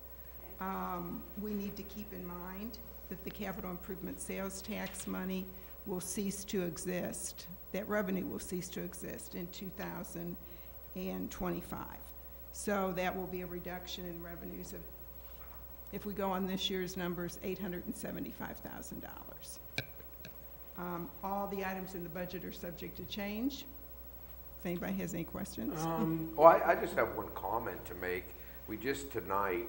We need to keep in mind that the capital improvement sales tax money will cease to exist. That revenue will cease to exist in 2025. So that will be a reduction in revenues of, if we go on this year's numbers, $875,000. All the items in the budget are subject to change. If anybody has any questions. Well, I just have one comment to make. We just tonight,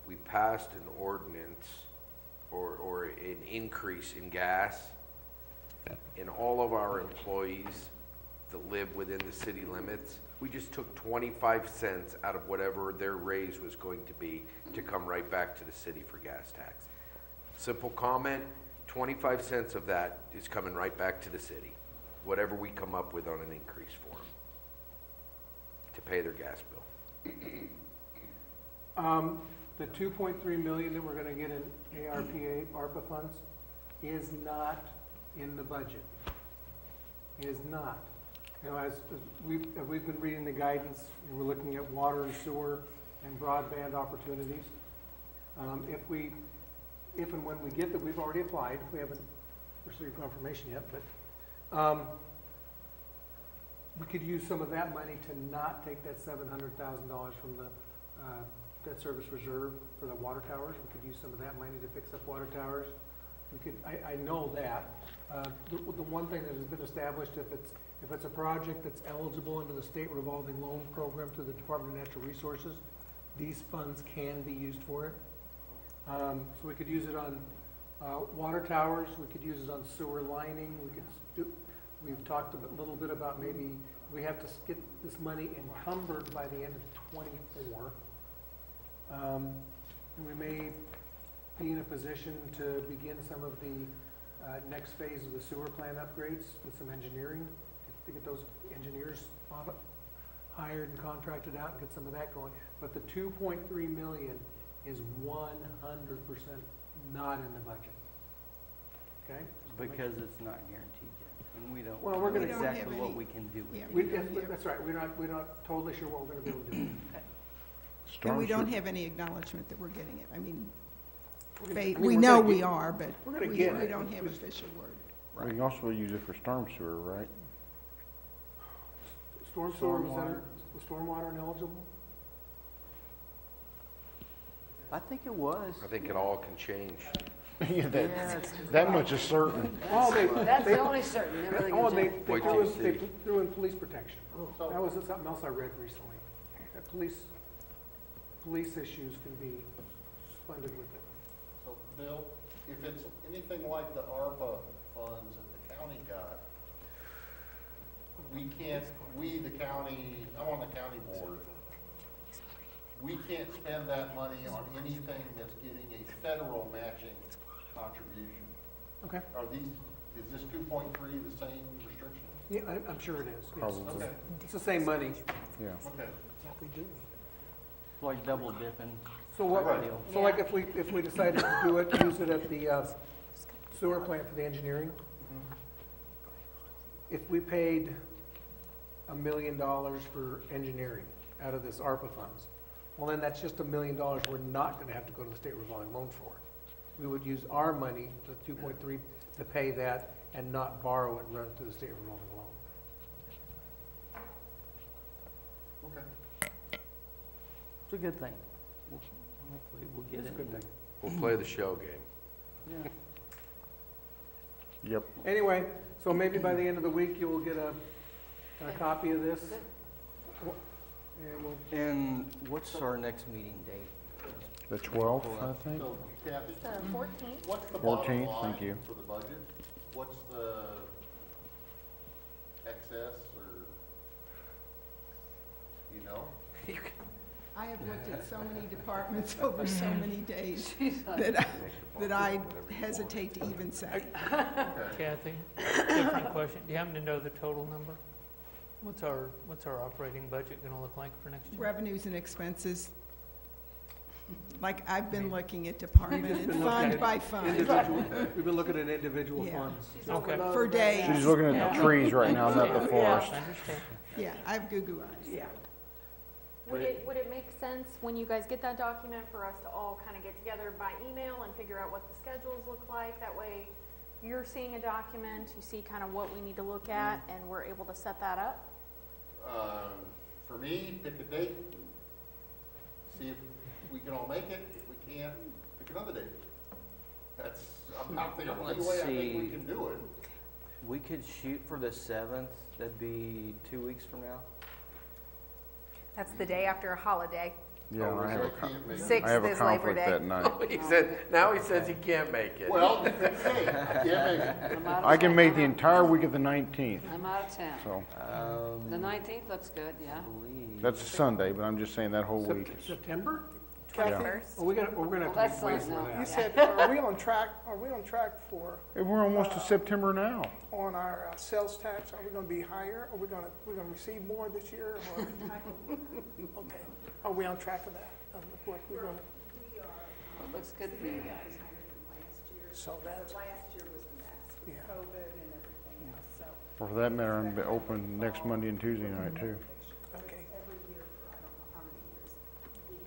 we passed an ordinance or an increase in gas, and all of our employees that live within the city limits, we just took 25 cents out of whatever their raise was going to be to come right back to the city for gas tax. Simple comment, 25 cents of that is coming right back to the city, whatever we come up with on an increase for them, to pay their gas bill. The $2.3 million that we're going to get in ARPA funds is not in the budget. Is not. You know, as we've been reading the guidance, we're looking at water and sewer and broadband opportunities. If and when we get that, we've already applied. We haven't received confirmation yet, but we could use some of that money to not take that $700,000 from the debt service reserve for the water towers. We could use some of that money to fix up water towers. We could. I know that. The one thing that has been established, if it's a project that's eligible under the state revolving loan program through the Department of Natural Resources, these funds can be used for it. So we could use it on Water towers, we could use it on sewer lining, we've talked a little bit about maybe we have to get this money encumbered by the end of '24. And we may be in a position to begin some of the next phase of the sewer plant upgrades with some engineering, to get those engineers hired and contracted out and get some of that going. But the 2.3 million is 100% not in the budget. Okay? Because it's not guaranteed yet, and we don't Well, we're know gonna- exactly what we can do with it. That's right, we're not totally sure what we're gonna be able to do. And we don't have any acknowledgement that we're getting it. I mean, I mean, we we're know gonna we get- are, but we're gonna we get it. don't have official word. We can also use it for storm sewer, right? Storm sewer, was stormwater ineligible? I think it was. I think it all can change. Yeah, that much is certain. Oh, That's the only certain, everything Oh, is they changed. Wait till you see. threw in police protection. That was something else I read recently. That police issues can be funded with it. So, Bill, if it's anything like the ARPA funds that the county got, we, the county, I'm on the county board, we can't spend that money on anything that's getting a federal matching contribution. Okay. Is this 2.3 the same restriction? Yeah, I'm sure it is. Yes. Probably. Okay. It's the same money. Yeah. Okay. Like double dipping. So what, Right. so like if we decided to do it, use it at the sewer plant for the engineering, if we paid $1 million for engineering out of this ARPA funds, well, then that's just $1 million we're not gonna have to go to the state revolving loan for. We would use our money, the 2.3, to pay that and not borrow it and run it through the state revolving loan. Okay. It's a good thing. Hopefully we'll get It's it. a good thing. We'll play the show game. Yeah. Yep. Anyway, so maybe by the end of the week, you will get a copy of this. And we'll, And what's our next meeting date? The 12th, I think. So, Kathy, The 14th. what's the bottom 14th, line thank you. for the budget? What's the excess or, you know? I have looked at so many departments over so many days that I hesitate to even say. Kathy, different question. Do you happen to know the total number? What's our operating budget gonna look like for next year? Revenues and expenses. Like, I've been looking at department and fund by fund we've been looking at individual Yeah. funds. Okay. for days. She's looking at the trees right now, not the forest. I understand. Yeah, I have goo-goo eyes. Yeah. Would it make sense when you guys get that document for us to all kind of get together by email and figure out what the schedules look like? That way you're seeing a document, you see kind of what we need to look at, and we're able to set that up? For me, pick a date, see if we can all make it. If we can't, pick another date. That's about the only Let's way I think we see. can do it. We could shoot for the 7th. That'd be 2 weeks from now. That's the day after a holiday. Yeah, Oh, I have a, so I can't make it. 6th I have a is Labor conflict Day. that night. He said, now he says he can't make it. Well, hey, I can't make it. I'm out of I can town. make the entire week of the 19th, I'm out of town. so The 19th looks good, yeah. that's a Sunday, but I'm just saying that whole week. September? Yeah. First. Well, we're gonna Well, have that's to make way not- for no. that. You said, are we on track for, Hey, we're almost to September now. on our sales tax, are we gonna be higher? Are we gonna receive more this year? Or okay, are we on track of that? Of what we're gonna, Well, it looks good for you guys. so that's, Last year was a mess with Yeah. COVID and everything else, so Or for that matter, I'm open next Monday and Tuesday night too. okay. every year for I don't know how many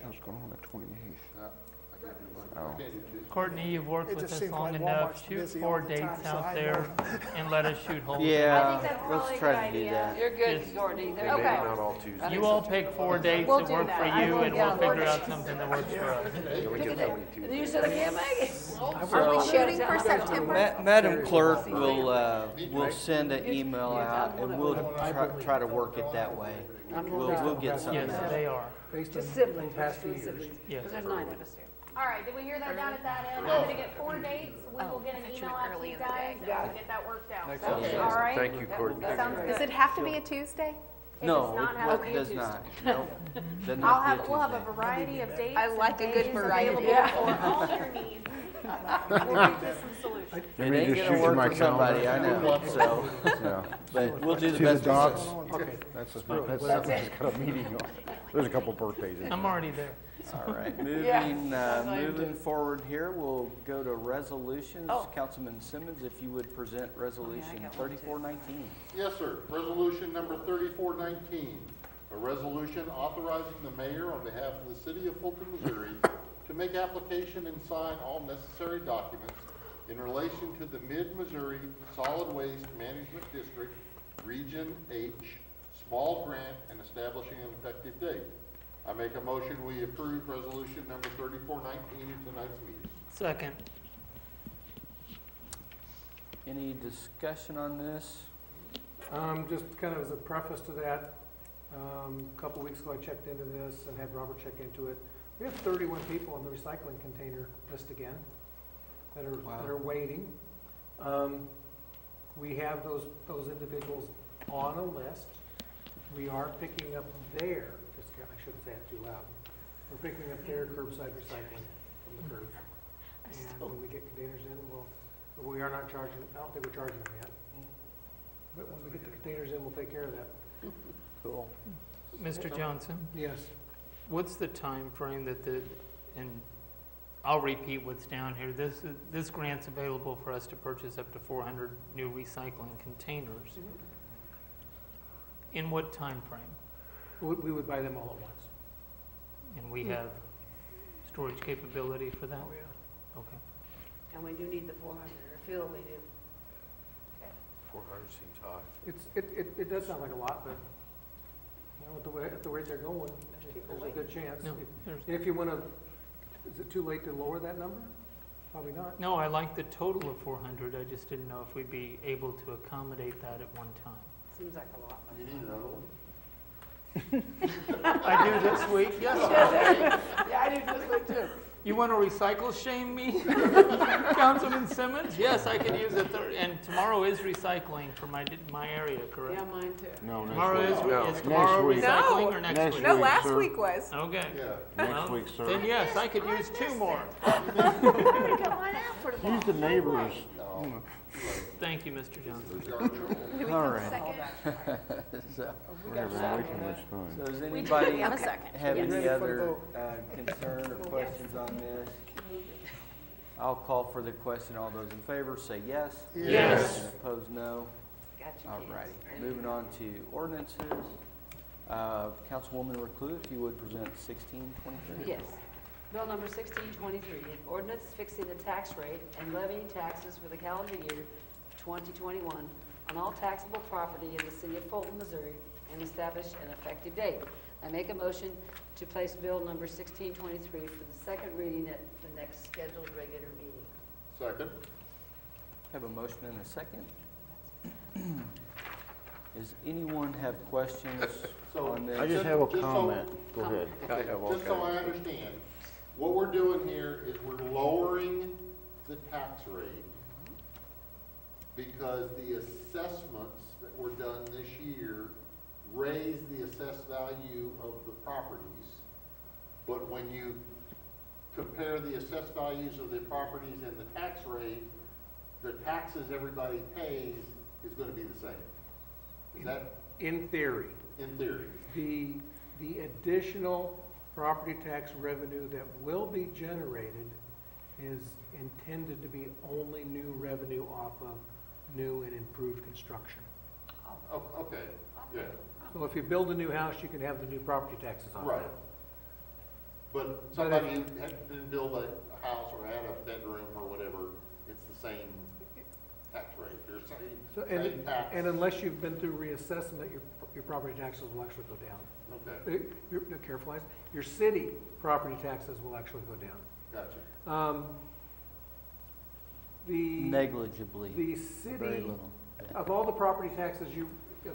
years. What's going on the 28th? I can't do Monday. Oh. I can't do Tuesday. Courtney, you've worked It with just us seems long like enough. Walmart's Shoot busy 4 all the dates time, so out I there know. and let us shoot home. Yeah, that's probably let's a try good to do idea. that. You're good, Just- Courtney. They There may you not go. all Tuesdays. You all pick 4 dates We'll that do work that. for I you, will and get we'll on figure board. out something that works for us. You only get so many And you Tuesdays. said I can't make it. Are we shooting for September? Madam Clerk will send an email out, and we'll try to work it that way. We'll get something Yes, out. they are. Based on Just the siblings, past few just years. siblings. Yes. Because there's 9 of us here. All right, did we hear that down at that end? No. I'm gonna get 4 dates. We will get an email out to you guys and we'll get that worked out. Next So, Tuesday. all right? Thank you, Courtney. Sounds Does good. it have to be a Tuesday? It No, does not have to be a does Tuesday. not. Nope. Doesn't I'll have to be have, we'll have a Tuesday. variety of dates I like and a good days variety. available Yeah. for all your needs. We'll get you some solutions. It Maybe ain't just gonna shoot you work my for somebody, I calendar. know, so, Yeah. but we'll do the See best the we dots? can. Okay. That's got a meeting on. There's a couple birthdays in I'm there. already there. All right, Yeah, moving forward here, we'll go to resolutions. Oh. Councilman Simmons, if you would present resolution got one too. 3419. Yes, sir. Resolution number 3419, a resolution authorizing the mayor on behalf of the city of Fulton, Missouri, to make application and sign all necessary documents in relation to the Mid-Missouri Solid Waste Management District, Region H, small grant and establishing an effective date. I make a motion we approve resolution number 3419 in tonight's meeting. Second. Any discussion on this? Just kind of as a preface to that, a couple weeks ago I checked into this and had Robert check into it. We have 31 people on the recycling container list again that are waiting. We have those individuals on a list. We are picking up their, I shouldn't say it too loud. We're picking up their curbside recycling from the curb. And when we get containers in, we are not charging, I don't think we're charging them yet. But when we get the containers in, we'll take care of that. Cool. Mr. Johnson, Yes. what's the time frame that and I'll repeat what's down here. This grant's available for us to purchase up to 400 new recycling containers. In what time frame? We would buy them all at once. And we have storage capability for that? Oh, yeah. Okay. And we do need the 400, or feel we do. 400 seems high. It does sound like a lot, but, you know, at the rate they're going, there's a good chance. No, there's- If you want to, is it too late to lower that number? Probably not. No, I like the total of 400. I just didn't know if we'd be able to accommodate that at one time. Seems like a lot. You need another one? I do this week, yes. Yeah, I do this week too. You want to recycle shame me, Councilman Simmons? Yes, I could use it. And tomorrow is recycling for my area, correct? Yeah, mine too. No, Tomorrow next week. is tomorrow Next week. recycling or next Next week? week. No, last sir. week was. Okay. Yeah. Next week, sir. Then yes, I could use 2 more. Use the neighbors. Thank you, Mr. Johnson. All right. So, Whatever, we can respond. so does anybody have a second. have Yes. any Ready for the other vote. concern or questions on this? I'll call for the question. All those in favor say yes. Yes. And opposed, no. Got you, All kids. righty. Moving on to ordinances. Councilwoman Recluse, if you would present 1623. Yes. Bill number 1623, an ordinance fixing the tax rate and levying taxes for the calendar year 2021 on all taxable property in the city of Fulton, Missouri, and establish an effective date. I make a motion to place bill number 1623 for the second reading at the next scheduled regular meeting. Second. Have a motion and a second. Does anyone have questions So, on this? I just have a so- comment. Go ahead. Okay, just so I understand, what we're doing here is we're lowering the tax rate because the assessments that were done this year raised the assessed value of the properties. But when you compare the assessed values of the properties and the tax rate, the taxes everybody pays is going to be the same. Is that In theory, in theory? the additional property tax revenue that will be generated is intended to be only new revenue off of new and improved construction. Oh, okay, yeah. So if you build a new house, you can have the new property taxes on Right. that. But somebody who didn't build a house or had a bedroom or whatever, it's the same tax rate. They're So, same tax. and unless you've been through reassessment, your property taxes will actually go down. Okay, You're careful, your city property taxes will actually go down. gotcha. Negligibly. The Very city, little. Yeah. of all the property taxes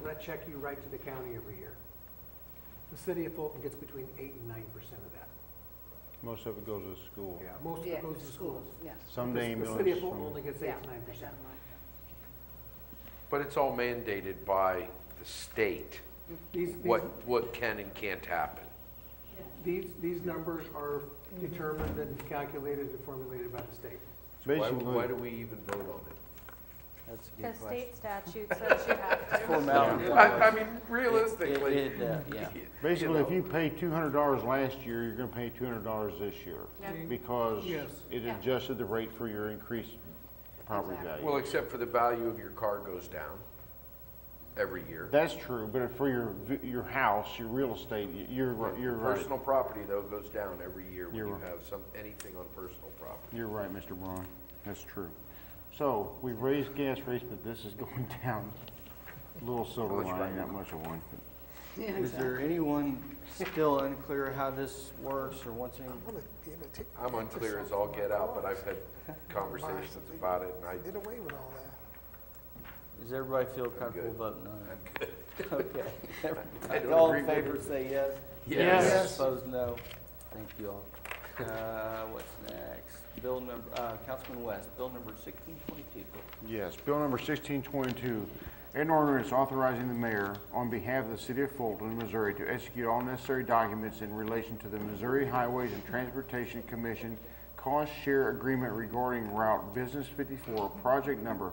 that check you write to the county every year, the city of Fulton gets between 8 and 9% of that. Most of it goes to school. Yeah, most of Yeah, it goes to schools. Yeah. Some The ambulance. city of Fulton some- only gets Yeah, 8 to 9%. exactly. But it's all mandated by the state, what can and can't happen. These numbers are determined and calculated and formulated by the state. So Basically- why do we even vote on it? That's a The good question. state statute says you have to. Formality. I mean, realistically. Yeah. Basically, if you paid $200 last year, you're gonna pay $200 this year. Yeah. Because Yes. it Yeah. adjusted the rate for your increased property Exactly. value. Well, except for the value of your car goes down every year. That's true, but for your house, your real estate, you're right. Personal property, though, goes down every year when You're you right. have anything on personal property. You're right, Mr. Braun. That's true. So, we've raised gas rates, but this is going down. Little silver How much lining, right not much of one. Yeah, Is there anyone still unclear how this works or wants any? I'm unclear as all get out, but I've had conversations about it, and I, Did away with all that. Does everybody feel comfortable good. voting on I'm it? good. Okay. I Everybody, don't all in agree with favor it. say yes? Yes. Opposed, no. Thank you all. What's next? Bill number, Councilman West, bill number 1622. Yes, bill number 1622, an ordinance authorizing the mayor on behalf of the city of Fulton, Missouri to execute all necessary documents in relation to the Missouri Highways and Transportation Commission cost share agreement regarding Route Business 54, project number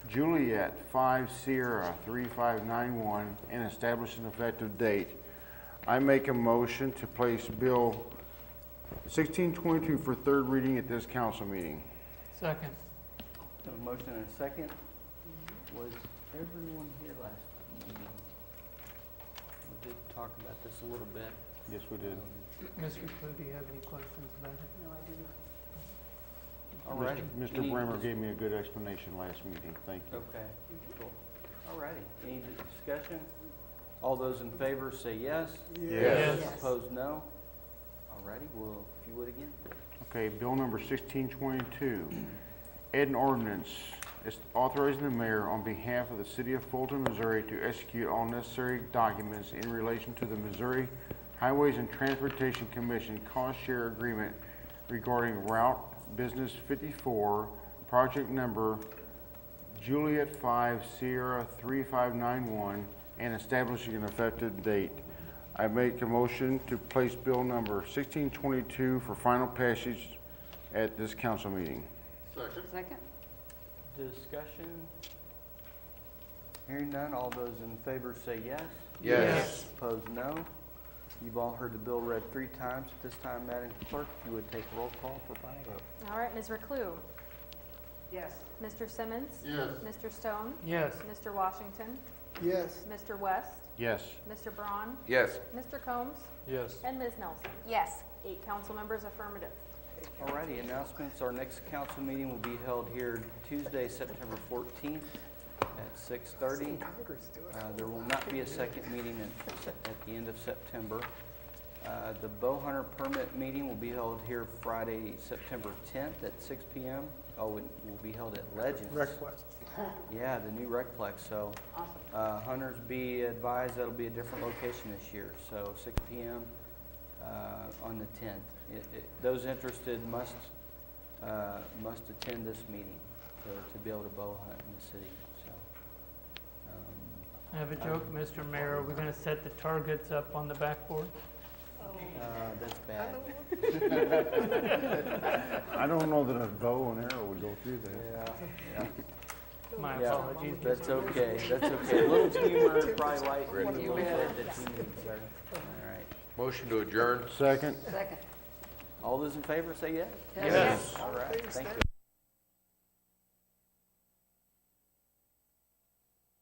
Juliet 5 Sierra 3591, and establish an effective date. I make a motion to place bill 1622 for third reading at this council meeting. Second. A motion and a second. Was everyone here last meeting? We did talk about this a little bit. Yes, we did. Mr. Clue, do you have any questions about it? No, I do not. All righty. Mr. Any Bremer dis- gave me a good explanation last meeting. Thank you. Okay, cool. All righty. Any discussion? All those in favor say yes. Yes. Opposed, no. All righty, well, if you would again. Okay, bill number 1622, an ordinance is authorizing the mayor on behalf of the city of Fulton, Missouri to execute all necessary documents in relation to the Missouri Highways and Transportation Commission cost share agreement regarding Route Business 54, project number Juliet 5 Sierra 3591, and establishing an effective date. I make a motion to place bill number 1622 for final passage at this council meeting. Second? Discussion? Hearing none, all those in favor say yes. Yes. Opposed, no. You've all heard the bill read 3 times. At this time, Madam Clerk, if you would take roll call for final vote. All right, Ms. Reclue? Yes. Mr. Simmons? Yes. Mr. Stone? Yes. Mr. Washington? Yes. Mr. West? Yes. Mr. Braun? Yes. Mr. Combs? Yes. And Ms. Nelson? Yes. 8 council members affirmative. All righty, announcements. Our next council meeting will be held here Tuesday, September 14th at 6:30. There will not be a second meeting at the end of September. The bow hunter permit meeting will be held here Friday, September 10th at 6 p.m. Oh, it will be held at Legends. Recplex. Yeah, the new Recplex. So hunters be advised that'll be a different location this year. So 6 p.m. On the 10th. Those interested must attend this meeting to be able to bow hunt in the city. So, I have a joke, Mr. Mayor. Are we going to set the targets up on the backboard? that's bad. I don't know that a bow and arrow would go through that. Yeah. My Yeah, apologies. that's okay. That's okay. A little humor probably light Great. you a little bit that you need, sir. All right. Motion to adjourn? Second? Second. All those in favor say yes. Yes. All right. Thank you.